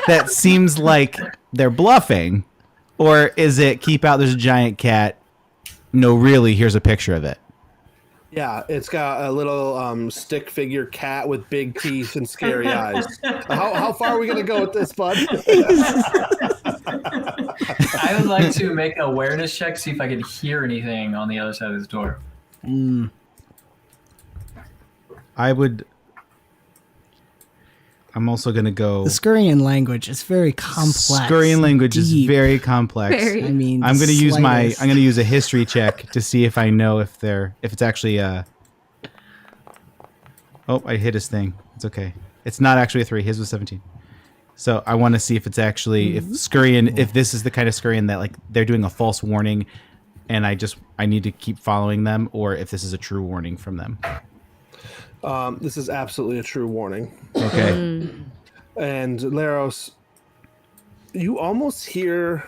That seems like they're bluffing, or is it keep out? There's a giant cat. No, really. Here's a picture of it. Yeah, it's got a little stick figure cat with big teeth and scary eyes. How far are we gonna go with this, bud? I would like to make an awareness check, see if I can hear anything on the other side of this door. I would. I'm also gonna go. The Skurian language is very complex. Skurian language is deep. very complex. Very. I mean, I'm gonna use slightest. I'm gonna use a history check to see if I know if it's actually Oh, I hit his thing. It's okay. It's not actually a 3. His was 17. So I want to see if it's actually if Skurian, if this is the kind of Skurian that like they're doing a false warning, and I need to keep following them, or if this is a true warning from them. This is absolutely a true warning. Okay. And Laros, you almost hear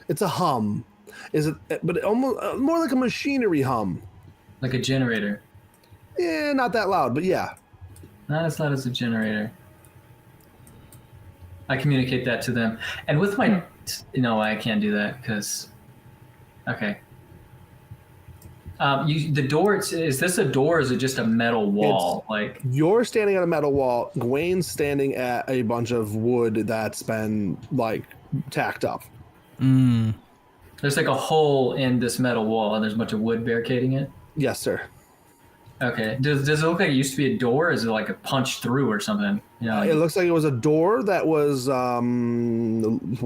it's a hum. Is it? But it almost more like a machinery hum. Like a generator. Yeah, not that loud, but yeah. Not as loud as a generator. I communicate that to them. And with my... No, I can't do that because... Okay. The door, is this a door or is it just a metal wall? Like You're standing at a metal wall. Gwen's standing at a bunch of wood that's been like tacked up. there's like a hole in this metal wall and there's a bunch of wood barricading it? Yes, sir. Okay. Does it look like it used to be a door or is it like a punch through or something? You know, It looks like it was a door that was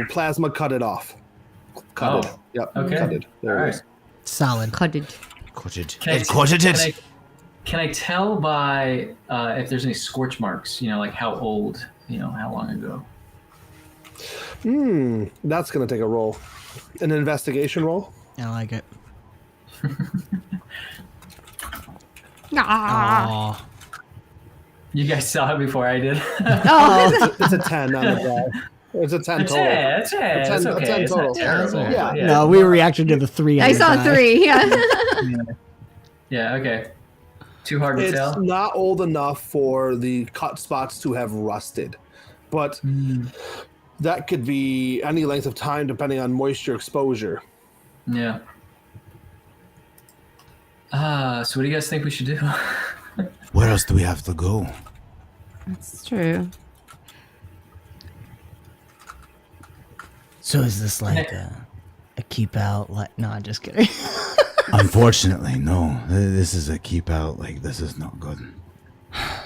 plasma cut it off. Cut it. Yep. Okay. Cut it. There All it right. is. Solid. Cutted. Can I tell by if there's any scorch marks, you know, like how old, you know, how long ago? That's gonna take a roll. An investigation roll. I like it. Ah. Aw. You guys saw it before I did. Oh. It's a 10 on the die. It's a 10 total. It's A 10 okay. It's total. not terrible. Yeah. No, we reacted to the 3. I saw 3. Yeah. Yeah, okay. Too hard to It's tell? not old enough for the cut spots to have rusted, but that could be any length of time depending on moisture exposure. Yeah. So what do you guys think we should do? Where else do we have to go? That's true. So is this like a keep out? Like, no, I'm just kidding. Unfortunately, no. This is a keep out. Like, this is not good.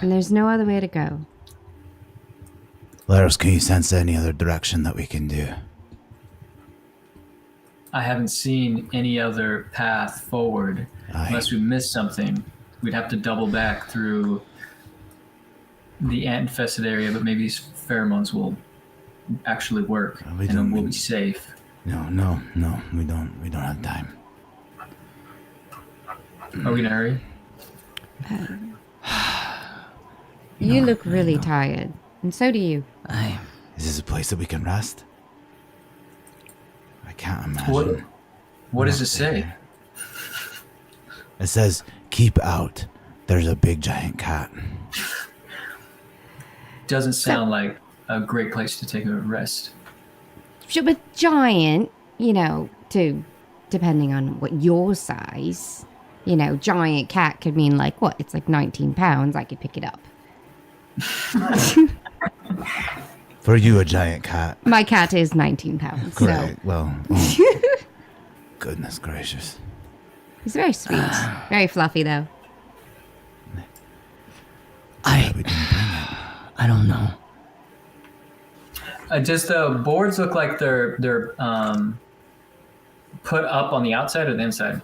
And there's no other way to go. Laros, can you sense any other direction that we can do? I haven't seen any other path forward. Aye. Unless we missed something. We'd have to double back through the ant-infested area, but maybe these pheromones will actually work We and don't- then we'll be safe. No, we don't have time. Are we in a hurry? You look really tired. And so do you. Is this a place that we can rest? I can't imagine. What does it say? It says, keep out. There's a big giant cat. Doesn't sound like a great place to take a rest. Sure, but giant, you know, depending on what your size, you know, giant cat could mean like, what? It's like 19 pounds. I could pick it up. For you, a giant cat. My cat is 19 pounds. So Great. Well, goodness gracious. he's very sweet. Very fluffy, though. We didn't bring it. I don't know. Does the boards look like they're put up on the outside or the inside?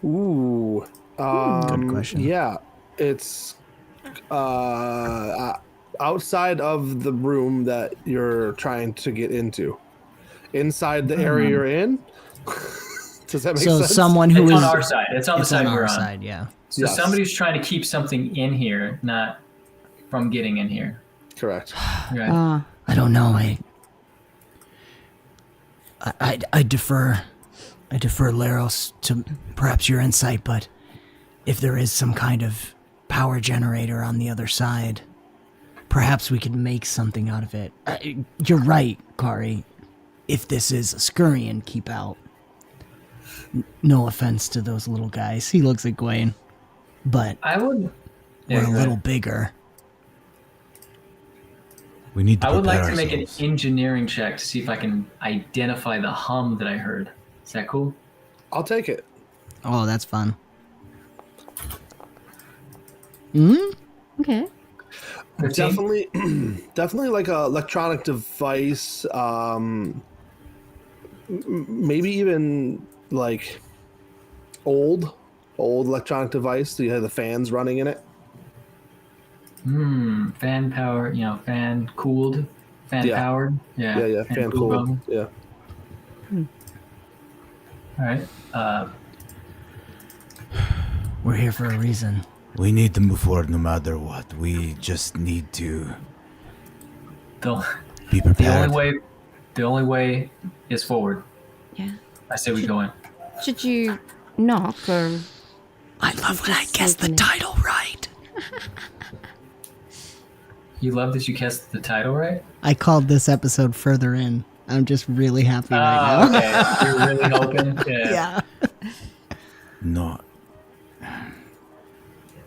Ooh. Good question. Yeah, it's outside of the room that you're trying to get into. Inside the area you're in. Does that make So sense? someone who It's is on our side. It's on the side we're our on. side, yeah. So Yes. somebody's trying to keep something in here, not from getting in here. Correct. Right. I don't know. I defer Laros to perhaps your insight, but if there is some kind of power generator on the other side, perhaps we could make something out of it. You're right, Kari. If this is a Scurrian, keep out. No offense to those little guys. He looks at Gwaine. But I would. we're a go little ahead. bigger. We need to I would like prepare to make an ourselves. engineering check to see if I can identify the hum that I heard. Is that cool? I'll take it. Oh, that's fun. Okay. 15? Definitely like a electronic device. Maybe even like old electronic device. So you have the fans running in it. Fan power, fan cooled, fan Yeah. powered. Yeah. Yeah, fan cooled. bubble. Yeah. All right. We're here for a reason. We need to move forward no matter what. We just need to The be prepared. the only way is forward. Yeah. I say we go in. Should you knock or? I love when I Just guess the sleeping in. title right. You love that you guessed the title right? I called this episode Further In. I'm just really happy right Oh, now. okay. You're really hoping. Yeah. No.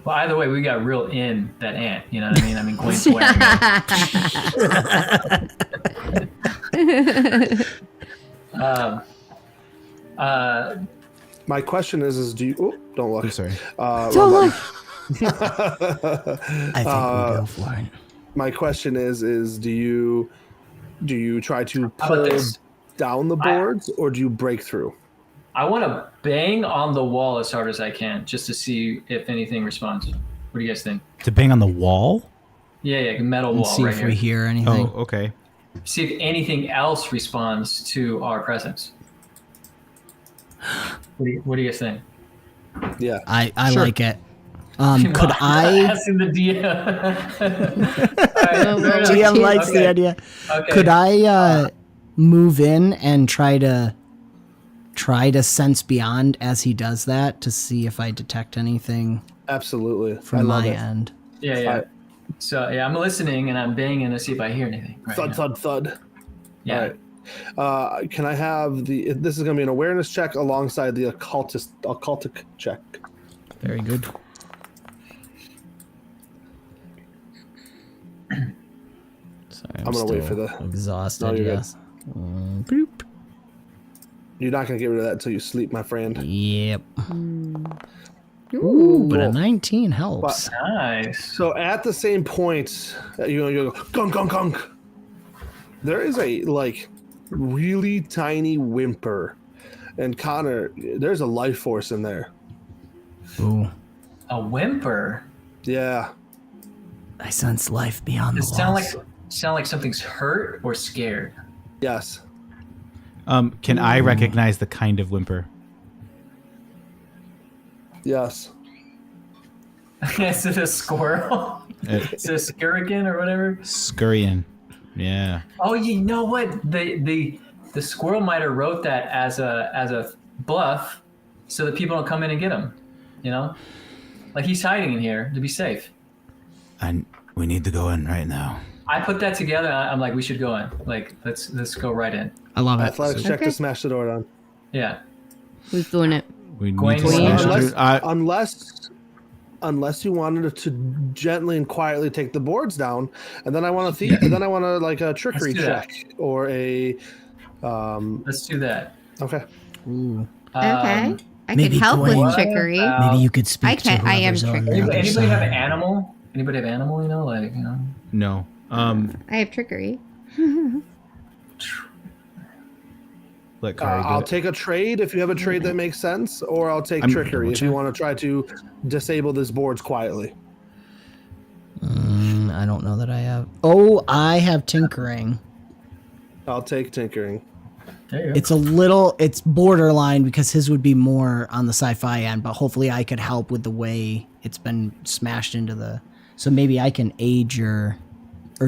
Well, either way, we got real in that ant. You know what I mean? I mean, Gwyn's wearing it. My question is do you? Oh, don't look. I'm sorry. Don't look. I think we'll go for it. My question is do you try to How about pull this? down the boards or do you break through? I want to bang on the wall as hard as I can just to see if anything responds. What do you guys think? To bang on the wall? Yeah, metal And wall see right if here. we hear anything. Oh, okay. See if anything else responds to our presence. What do you guys think? Yeah. I Sure. like it. Could I? Asking the DM. GM likes the idea. Okay. Could I move in and try to sense beyond as he does that to see if I detect anything Absolutely. I from love my it. end? Yeah. So I'm listening and I'm banging to see if I hear anything. Right Thud, now. thud, thud. Yeah. All right. Can I have this is going to be an awareness check alongside the occultic check. Very good. Sorry, I'm gonna wait for the- exhausted. No, you're good. Yes. Bloop. You're not going to get rid of that until you sleep, my friend. Yep. Ooh, but a Cool. 19 helps. Nice. So at the same point, you go gunk gunk gunk. There is a really tiny whimper, and Connor, there's a life force in there. Ooh, A whimper. Yeah, I sense life beyond the Does walls. it sound like something's hurt or scared? yes, Can I recognize the kind of whimper? yes. Is it a squirrel? Is it a scurrican or whatever? Scurrian. Yeah. Oh, you know what? The squirrel might have wrote that as a bluff, so that people don't come in and get him. You know, like he's hiding in here to be safe. And we need to go in right now. I put that together. And I'm like, we should go in. Like, let's go right in. I love it. Athletics check to Okay. smash the door down. Yeah. Who's doing it? We Going need to in. smash it. Unless you wanted to gently and quietly take the boards down, and then I want to like a trickery Let's do that. check or a Let's do that. okay. Ooh. Okay. I maybe can help Gwen- with trickery. Maybe you could speak to I am whoever's on the trickery. other Anybody have an side. animal? Anybody have animal? No. I have trickery. Let Kari do I'll it. take a trade if you have a trade that makes sense, or I'll take I'm- trickery if you want to try to disable these boards quietly. I don't know that I have. Oh, I have tinkering. I'll take tinkering. There you go. It's borderline because his would be more on the sci-fi end, but hopefully I could help with the way it's been smashed into the. So maybe I can aid or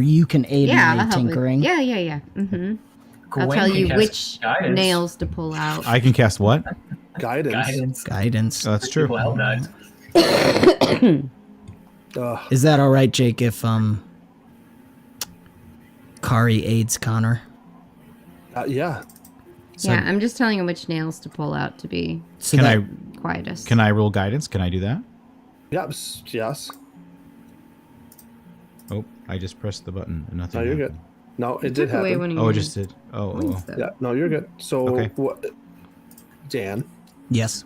you can aid Yeah, my I'll help with- tinkering. Yeah. Mm-hmm. I'll Gwen tell can you cast which guidance. nails to pull out. I can cast what? Guidance. Guidance. Oh, that's true. People help that. Is that all right, Jake? If Kari aids Connor. Yeah. Yeah, I'm just telling him which nails to pull out to be So Can that, quietest. Can I roll guidance? Can I do that? Yes. Oh, I just pressed the button and nothing. No, you're good. happened. No, it Took did away happen. one of Oh, your it just did. Oh. points, though. Yeah, no, you're good. So, Okay. Dan, Yes.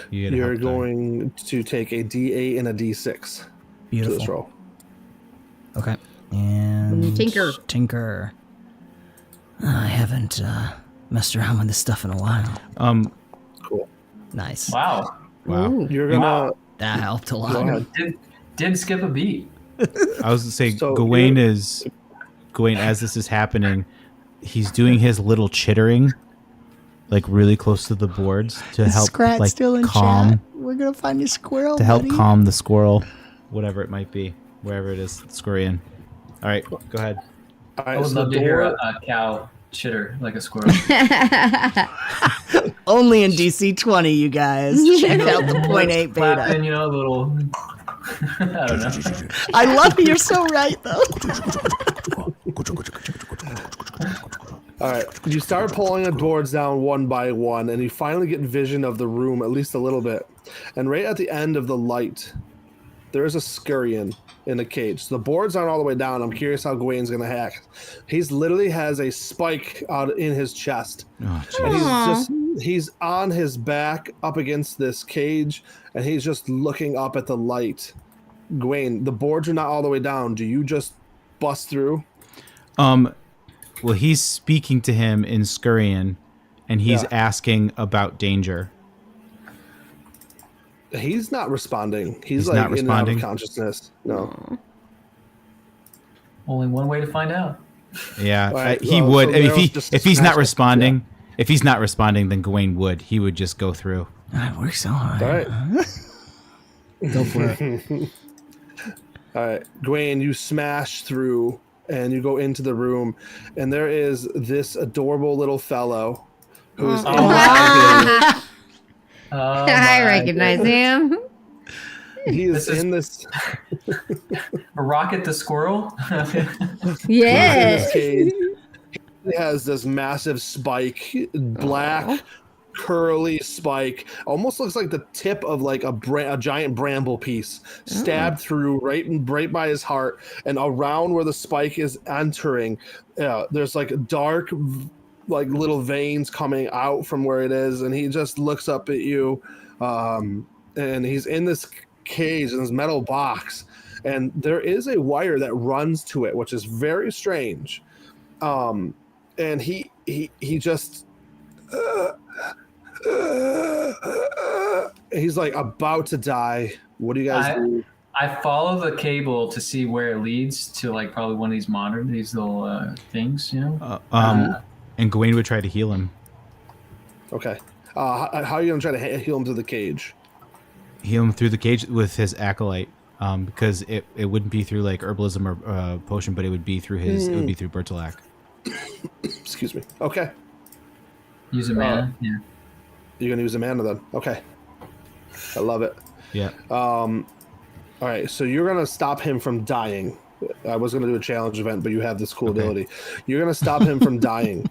You get a you're help die. going to take a D8 and a D6 to Beautiful. this roll. Okay. And Tinker. I haven't messed around with this stuff in a while. Cool. Nice. Wow. Wow. Ooh. You're gonna That helped a go lot. ahead. Didn't skip a beat. I was gonna say So Gawain you're- as this is happening, he's doing his little chittering, like really close to the boards to help Scrat's like still in calm chat. We're gonna find a squirrel. to help buddy. calm the squirrel, whatever it might be, wherever it is, scurrying. All right, go ahead. All I right, would so love the to hear door. a cow chitter like a squirrel. Only in DC20, you guys. Check out the 0.8 beta. Clapping, you know, a little. I don't know. I love it. You're so right, though. All right, you start pulling the boards down one by one, and you finally get vision of the room at least a little bit. And right at the end of the light, there is a scurrion in the cage. So the boards aren't all the way down. I'm curious how Gawain's gonna hack. He's literally has a spike out in his chest, Oh, and he's on his back up against this cage, and he's just looking up at the light. Gawain, the boards are not all the way down. Do you just bust through? Well, he's speaking to him in Scurrian, and he's Yeah. asking about danger. He's not responding. He's He's like not in and out of responding? consciousness. No. Only one way to find out. Yeah, Right, he well, would. so I mean, Daryl's just if he's not smashing- responding, if he's not responding, then Gawain would. He would just go through. That works so hard. All right. Go for it. All right, Gawain, you smash through and you go into the room, and there is this adorable little fellow who's in Ah, Oh, I my recognize him. he is This is- in this Rocket the squirrel. in Yes. this cage. He has this massive spike, black, curly spike. Almost looks like the tip of like a giant bramble piece stabbed through right by his heart, and around where the spike is entering, there's like dark, like little veins coming out from where it is, and he just looks up at you, and he's in this cage in this metal box, and there is a wire that runs to it, which is very strange. And he just he's like about to die. What do you guys do? I follow the cable to see where it leads to, like probably one of these these little things, you know. And Gawain would try to heal him. Okay. How are you gonna try to heal him to the cage? Heal him through the cage with his acolyte. Because it wouldn't be through like herbalism or potion, but it would be through his. It would be through Bertilak. Excuse me. Okay. Use a mana. Yeah. You're gonna use a mana then. Okay. I love it. Yeah. All right. So you're gonna stop him from dying. I was gonna do a challenge event, but you have this cool ability. You're gonna stop him from dying.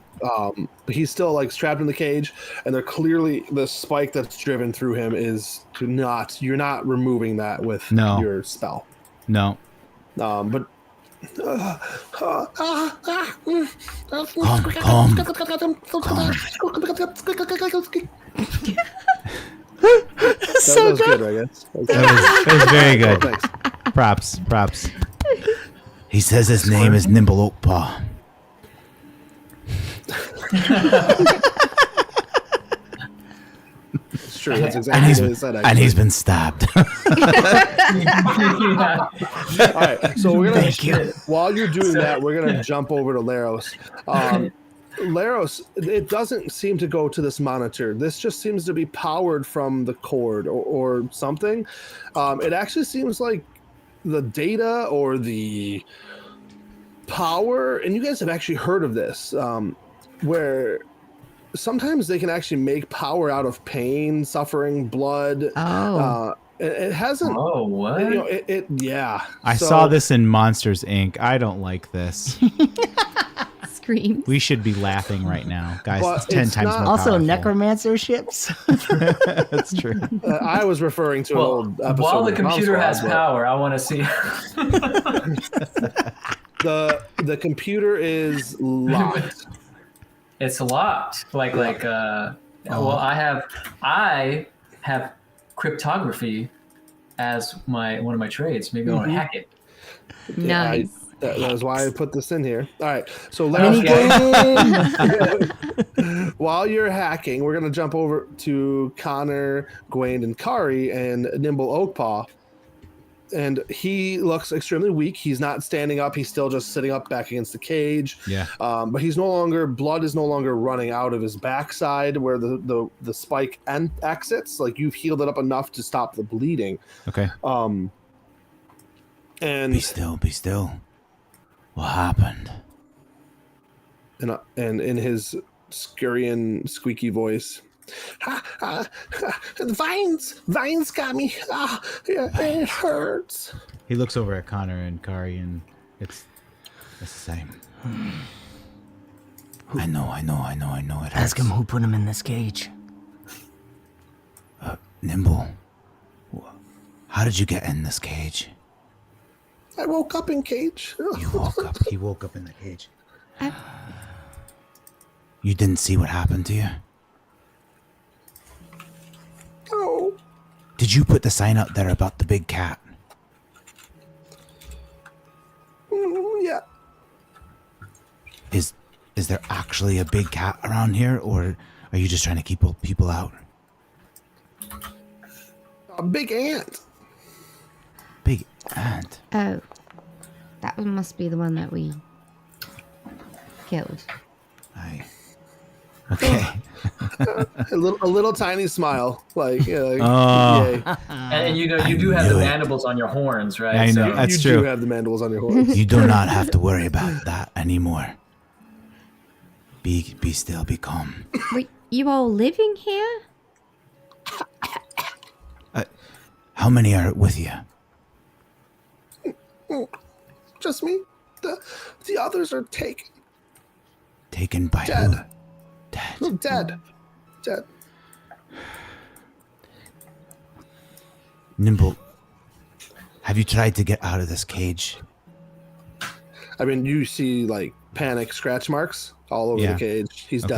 He's still like strapped in the cage, and they're clearly the spike that's driven through him is you're not removing that with your spell. No. But Calm. that was good, I guess. That was very good. Thanks. Props. He says his name is Nimble Oakpaw. It's true. That's exactly what he said. Actually. And he's been stabbed. Yeah. All right, so we're gonna while you're doing that, we're gonna jump over to Laros. Laros, it doesn't seem to go to this monitor. This just seems to be powered from the cord or something. It actually seems like the data or the power, and you guys have actually heard of this, where sometimes they can actually make power out of pain, suffering, blood. It hasn't. Oh, what? You know, yeah. I saw this in Monsters Inc. I don't like this. Screams. We should be laughing right now, guys. But It's 10 it's times not- more Also, powerful. necromancer ships. That's true. I was referring to an old episode. while the of computer House has Squad, power, I want to see. but the computer is locked. It's locked. Well, I have cryptography as one of my trades. Maybe I want to hack it. Nice. That is why I put this in here. All right, so while you're hacking, we're gonna jump over to Connor, Gwaine, and Kari, and Nimble Oakpaw. And he looks extremely weak. He's not standing up. He's still just sitting up back against the cage. Yeah. But he's no longer, blood is no longer running out of his backside where the spike exits. Like, you've healed it up enough to stop the bleeding. Okay. And Be still. What happened? and in his scurrying, squeaky voice, the vines got me. It hurts. He looks over at Connor and Kari, and it's It's the same. I know it hurts. Ask him who put him in this cage. Nimble, how did you get in this cage? I woke up in cage. You woke up. he woke up in the cage. You didn't see what happened to you? Oh, Did you put the sign up there about the big cat? yeah. Is there actually a big cat around here, or are you just trying to keep people out? A big ant. Big ant. Oh, that one must be the one that we killed. Okay. A little tiny smile, like, yay. And you do have the mandibles on your horns, right? I know. So- That's you true. do have the mandibles on your horse. You do not have to worry about that anymore. Be still, be calm. Wait, you all living here? How many are with you? Just me. The others are taken. Taken by Dead. who? Dead. No, dead. Nimble, have you tried to get out of this cage? I mean, you see like panic scratch marks all over Yeah. the cage. He Okay.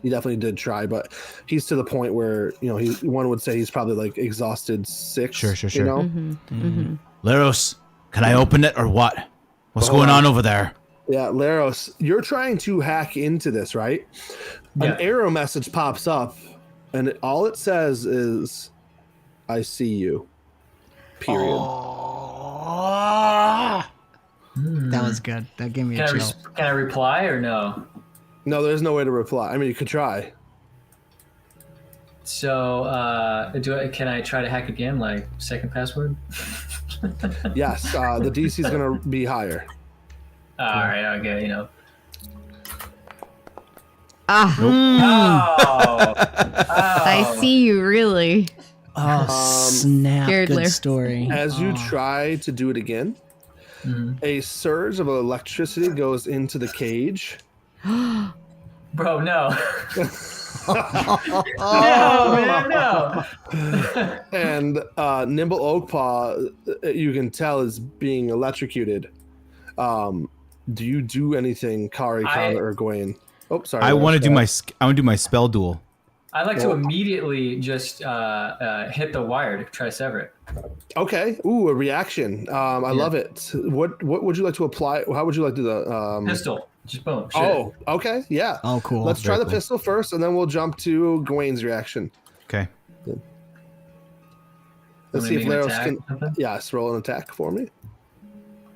definitely did try, but he's to the point where, you know, one would say he's probably like exhausted, sick. Sure. You know? Mm-hmm. Laros, can I open it or what? What's Hold going on. on over there? Yeah, Laros, you're trying to hack into this, right? Yeah. An arrow message pops up, and all it says is, "I see you." Period. That was good. That gave me a chill. Can I reply or no? No, there's no way to reply. I mean, you could try. So can I try to hack again, like second password? Yes, the DC is gonna be higher. All right, okay, you know. Ah, Oh, I see you really. Oh, snap. Scared Good Blair. story. As you try to do it again, a surge of electricity goes into the cage. bro, no. No, man, no. And Nimble Oakpaw, you can tell, is being electrocuted. Do you do anything, Kari, Connor, or Gwaine? Oh, sorry. I want to do Laros. my spell duel. I'd like to immediately just hit the wire to try to sever it. Okay. Ooh, a reaction. I love it. What would you like to apply? How would you like to do the Pistol. Just boom. Shoot Oh, okay. Yeah. Oh, cool. Let's try Very the cool. pistol first, and then we'll jump to Gwaine's reaction. Okay. Let's see if Make an Laros attack can. or something? Yes, roll an attack for me.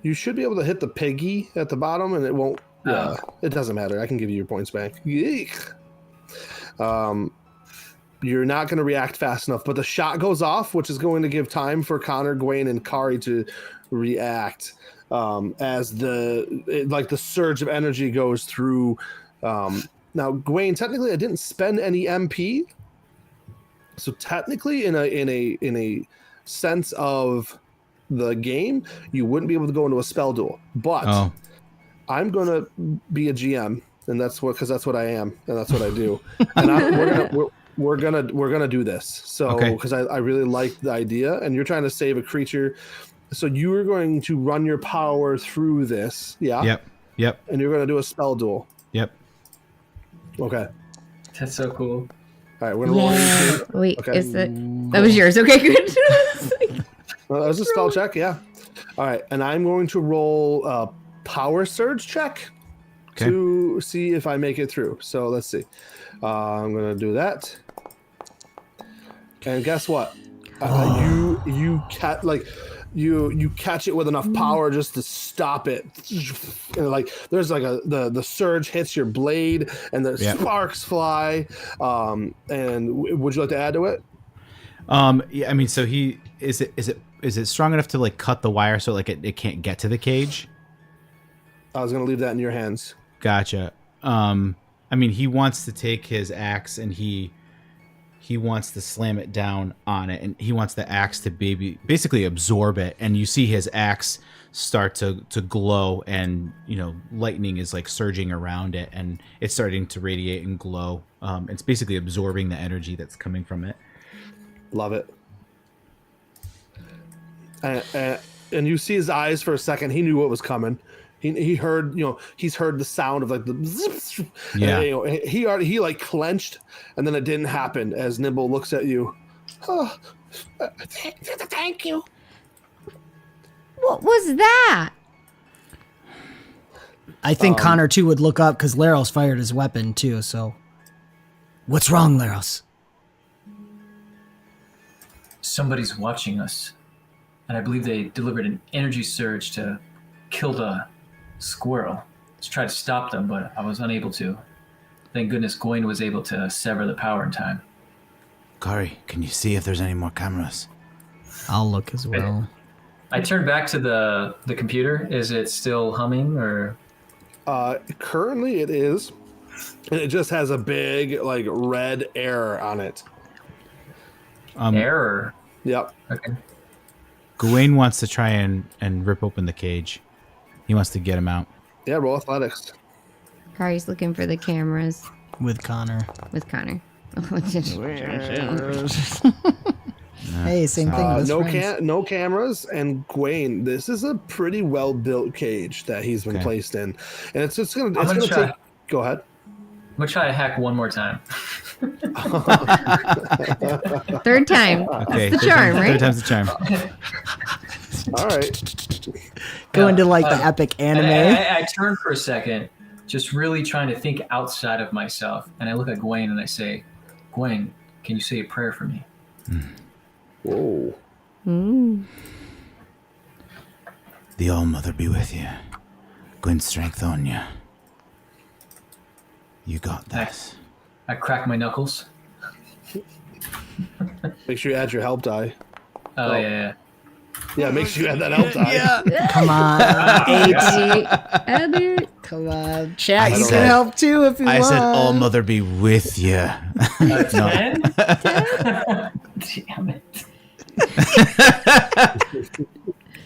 You should be able to hit the piggy at the bottom, and it won't. Yeah, it doesn't matter. I can give you your points back. Yeek. You're not going to react fast enough, but the shot goes off, which is going to give time for Connor, Gwaine, and Kari to react as the surge of energy goes through. Now, Gwaine, technically, I didn't spend any MP, so technically, in a sense of the game, you wouldn't be able to go into a spell duel. But I'm gonna be a GM, and that's what I am, and that's what I do. And we're gonna do this. So because I really like the idea, and you're trying to save a creature, so you are going to run your power through this. Yeah. Yep. And you're gonna do a spell duel. Yep. Okay. That's so cool. All right, we're gonna roll. Wait, Okay. that was yours? Okay, good. That was a spell check, yeah. All right, and I'm going to roll a power surge check to see if I make it through. So let's see. I'm going to do that. And guess what? You catch it with enough power just to stop it. And there's the surge hits your blade and the sparks fly. And would you like to add to it? Yeah, I mean, so is it strong enough to cut the wire so it can't get to the cage? I was gonna leave that in your hands. Gotcha. I mean, he wants to take his axe and he wants to slam it down on it, and he wants the axe to basically absorb it. And you see his axe start to glow, and lightning is surging around it, and it's starting to radiate and glow. It's basically absorbing the energy that's coming from it. Love it. And you see his eyes for a second. He knew what was coming. He heard, he's heard the sound of the zip. Yeah. And, he clenched, and then it didn't happen as Nimble looks at you. Oh, thank you. What was that? I think Connor too would look up because Laros fired his weapon too. So, what's wrong, Laros? Somebody's watching us, and I believe they delivered an energy surge to kill the squirrel. Let's try to stop them, but I was unable to. Thank goodness Gwaine was able to sever the power in time. Kari, can you see if there's any more cameras? I'll look as well. I turned back to the computer. Is it still humming or? Currently it is, and it just has a big red error on it. Error. Yep. Okay. Gawain wants to try and rip open the cage. He wants to get him out. Yeah, roll athletics. Kari's looking for the cameras With Connor. with Connor. Hey, same thing. No cameras, and Gwaine, this is a pretty well built cage that he's been placed in, and it's just gonna. Take. Go ahead. I'm gonna try to hack one more time. Third time. Okay, That's the charm, right? Third time's the charm. All right. Go into the epic anime. I turn for a second, just really trying to think outside of myself, and I look at Gwaine and I say, "Gwaine, can you say a prayer for me?" Whoa. The All-Mother be with you. Good strength on you. You got this. I crack my knuckles. Make sure you add your help die. Oh, yeah. Yeah, make sure you add that help die. Come on. Add it. Come on. Chat, you said- can help too if you I want. said All-Mother be with you. 10? Damn it.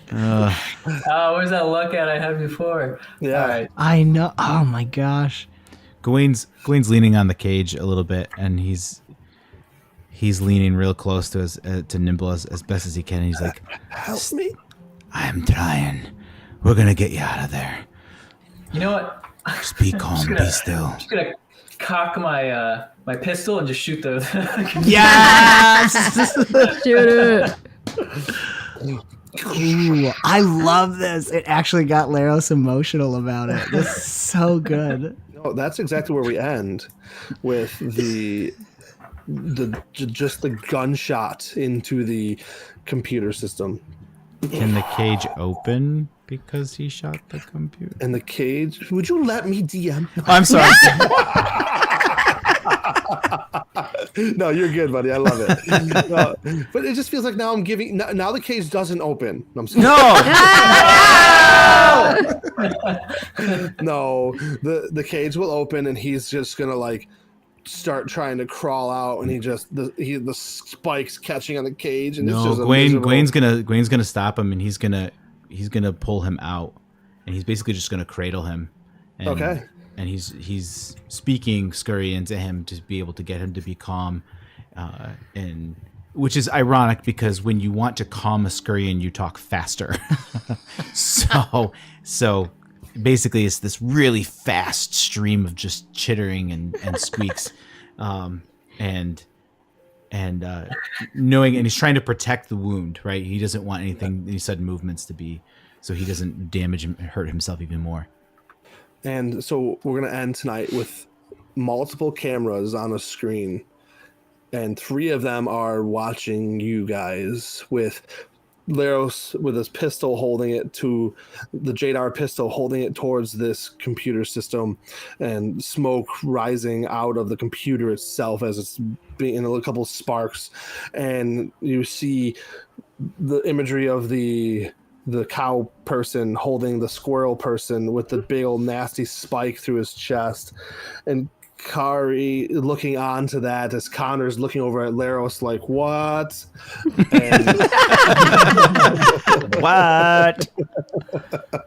Where's that luck at I had before? Yeah. All right. I know. Oh my gosh. Gawain's leaning on the cage a little bit, and he's leaning real close to Nimble as best as he can. And he's like, Help me. I'm trying. We're gonna get you out of there. You know what? Just be calm, be still. I'm just gonna cock my my pistol and just shoot the. Yes. Shoot it. Ooh, I love this. It actually got Laros emotional about it. This is so good. No, that's exactly where we end with the just the gunshot into the computer system. Can the cage open because he shot the computer? And the cage. Would you let me DM? I'm sorry. No, you're good, buddy. I love it. But it just feels like now I'm giving. Now the cage doesn't open. I'm sorry. No, the cage will open, and he's just gonna like start trying to crawl out, and the spikes catching on the cage, and it's just Gwen's gonna stop him, and he's gonna pull him out, and he's basically just gonna cradle him. And, okay. And he's speaking scurry into him to be able to get him to be calm, and which is ironic because when you want to calm a scurrian, you talk faster. so basically, it's this really fast stream of just chittering and squeaks, and knowing, and he's trying to protect the wound. Right, he doesn't want any sudden movements to be, so he doesn't damage and hurt himself even more. And so we're going to end tonight with multiple cameras on a screen. And 3 of them are watching you guys, with Laros with his pistol holding it to the Jadar pistol, holding it towards this computer system, and smoke rising out of the computer itself as it's being in a couple sparks. And you see the imagery of the cow person holding the squirrel person with the big old nasty spike through his chest, and Kari looking on to that as Connor's looking over at Laros like, what? And what?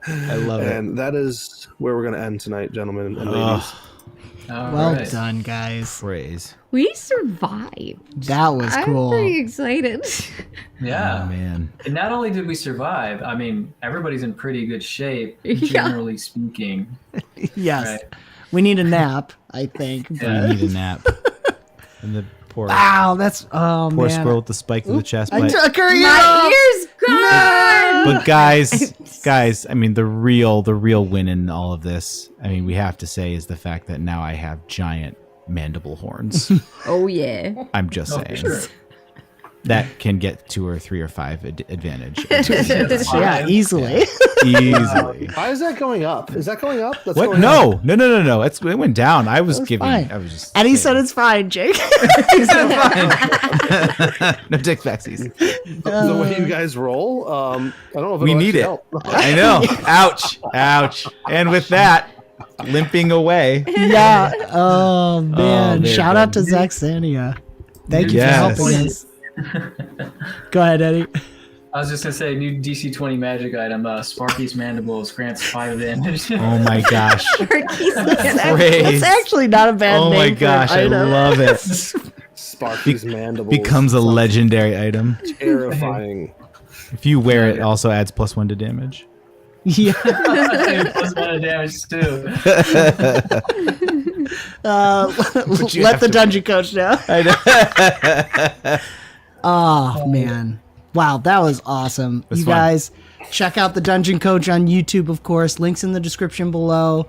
I love it. And that is where we're going to end tonight, gentlemen and ladies. Well done, guys. Praise. We survived. That was cool. I'm pretty excited. Yeah. Oh, man. And not only did we survive, I mean, everybody's in pretty good shape, generally speaking. Yes. Right. We need a nap, I think. Yeah. We need a nap. And the poor that's poor man. squirrel with the spike through the chest. I But, took her My ear's gone. but guys, I mean, the real win in all of this, I mean, we have to say, is the fact that now I have giant mandible horns. Oh yeah. I'm just saying. Sure. That can get 2 or 3 or 5 advantage. Yeah, easily. Easily. Why is that going up? Is that going up? That's What? going No. up. No. It went down. I was giving. fine. I was just. And he saying. said it's fine, Jake. No take backsies. The way you guys roll, I don't know if We it'll need actually it. help. I know. Ouch. And with that, limping away. Yeah. Oh man. there Shout you out go. to Zaxania. Thank you Yes. for helping us. Go ahead, Eddie. I was just going to say, new DC20 magic item, Sparky's Mandibles grants 5 damage. Oh my gosh. Turkey's Praise. That's actually not a bad Oh name. my for gosh, an I item. love it. Sparky's mandibles. Becomes a legendary item. Terrifying. If you wear it, it also adds +1 to damage. Yeah. Plus 1 of damage, too. you Let have the to- dungeon coach know. Oh man. Wow, that was awesome. That's you fun. guys, check out the Dungeon Coach on YouTube, of course. Links in the description below.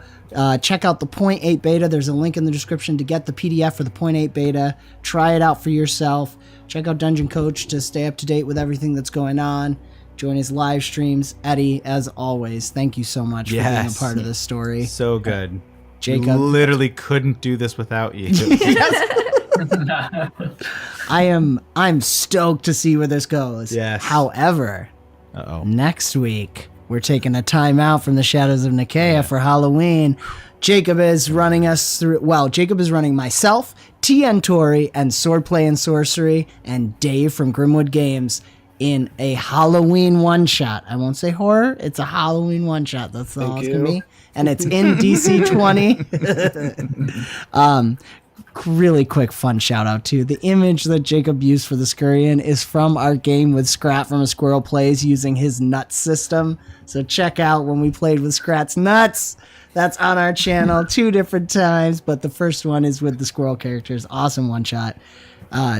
Check out the 0.8 beta. There's a link in the description to get the PDF for the 0.8 beta. Try it out for yourself. Check out Dungeon Coach to stay up to date with everything that's going on. Join his live streams. Eddie, as always, thank you so much for being a Yes. part of this story. So good. Jacob. Literally couldn't do this without you. I'm stoked to see where this goes. Yes. However, Uh-oh. next week we're taking a time out from the Shadows of Nikeya for Halloween. Jacob is running us through. Well, Jacob is running myself, TN Tori, and Swordplay and Sorcery, and Dave from Grimwood Games in a Halloween one-shot. I won't say horror. It's a Halloween one-shot. That's all it's going to be. And it's in DC20. Really quick fun shout out too. The image that Jacob used for the Scurrian is from our game with Scrat from A Squirrel Plays using his nuts system. So check out when we played with Scrat's nuts. That's on our channel 2 different times, but the first one is with the squirrel characters. Awesome one shot.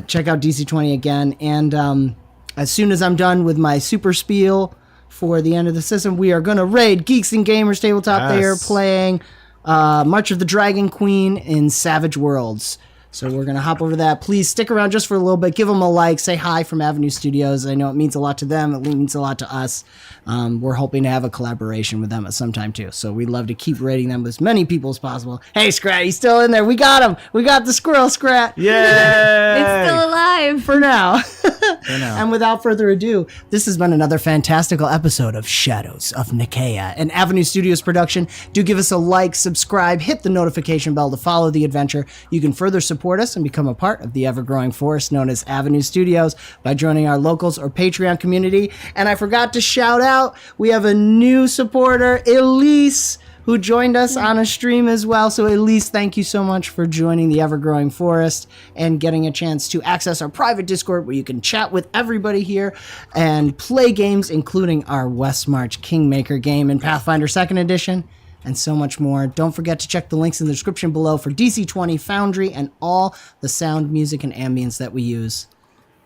Check out DC20 again. And as soon as I'm done with my super spiel for the end of the system, we are going to raid Geeks and Gamers Tabletop. Yes. They are playing March of the Dragon Queen in Savage Worlds. So we're going to hop over to that. Please stick around just for a little bit. Give them a like. Say hi from Avenue Studios. I know it means a lot to them. It means a lot to us. We're hoping to have a collaboration with them at some time, too. So we'd love to keep rating them with as many people as possible. Hey, Scrat, he's still in there. We got him. We got the squirrel, Scrat. Yay! It's still alive. For now. For now. And without further ado, this has been another fantastical episode of Shadows of Nikeya, an Avenue Studios production. Do give us a like, subscribe, hit the notification bell to follow the adventure. You can further support us and become a part of the ever-growing force known as Avenue Studios by joining our locals or Patreon community. And I forgot to shout out, we have a new supporter, Elise, who joined us on a stream as well. So Elise, thank you so much for joining the ever-growing forest and getting a chance to access our private Discord where you can chat with everybody here and play games, including our West March Kingmaker game in Pathfinder 2nd Edition, and so much more. Don't forget to check the links in the description below for DC20, Foundry, and all the sound, music, and ambience that we use.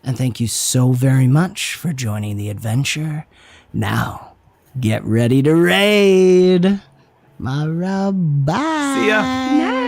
And thank you so very much for joining the adventure. Now, get ready to raid. Bye. See ya. No.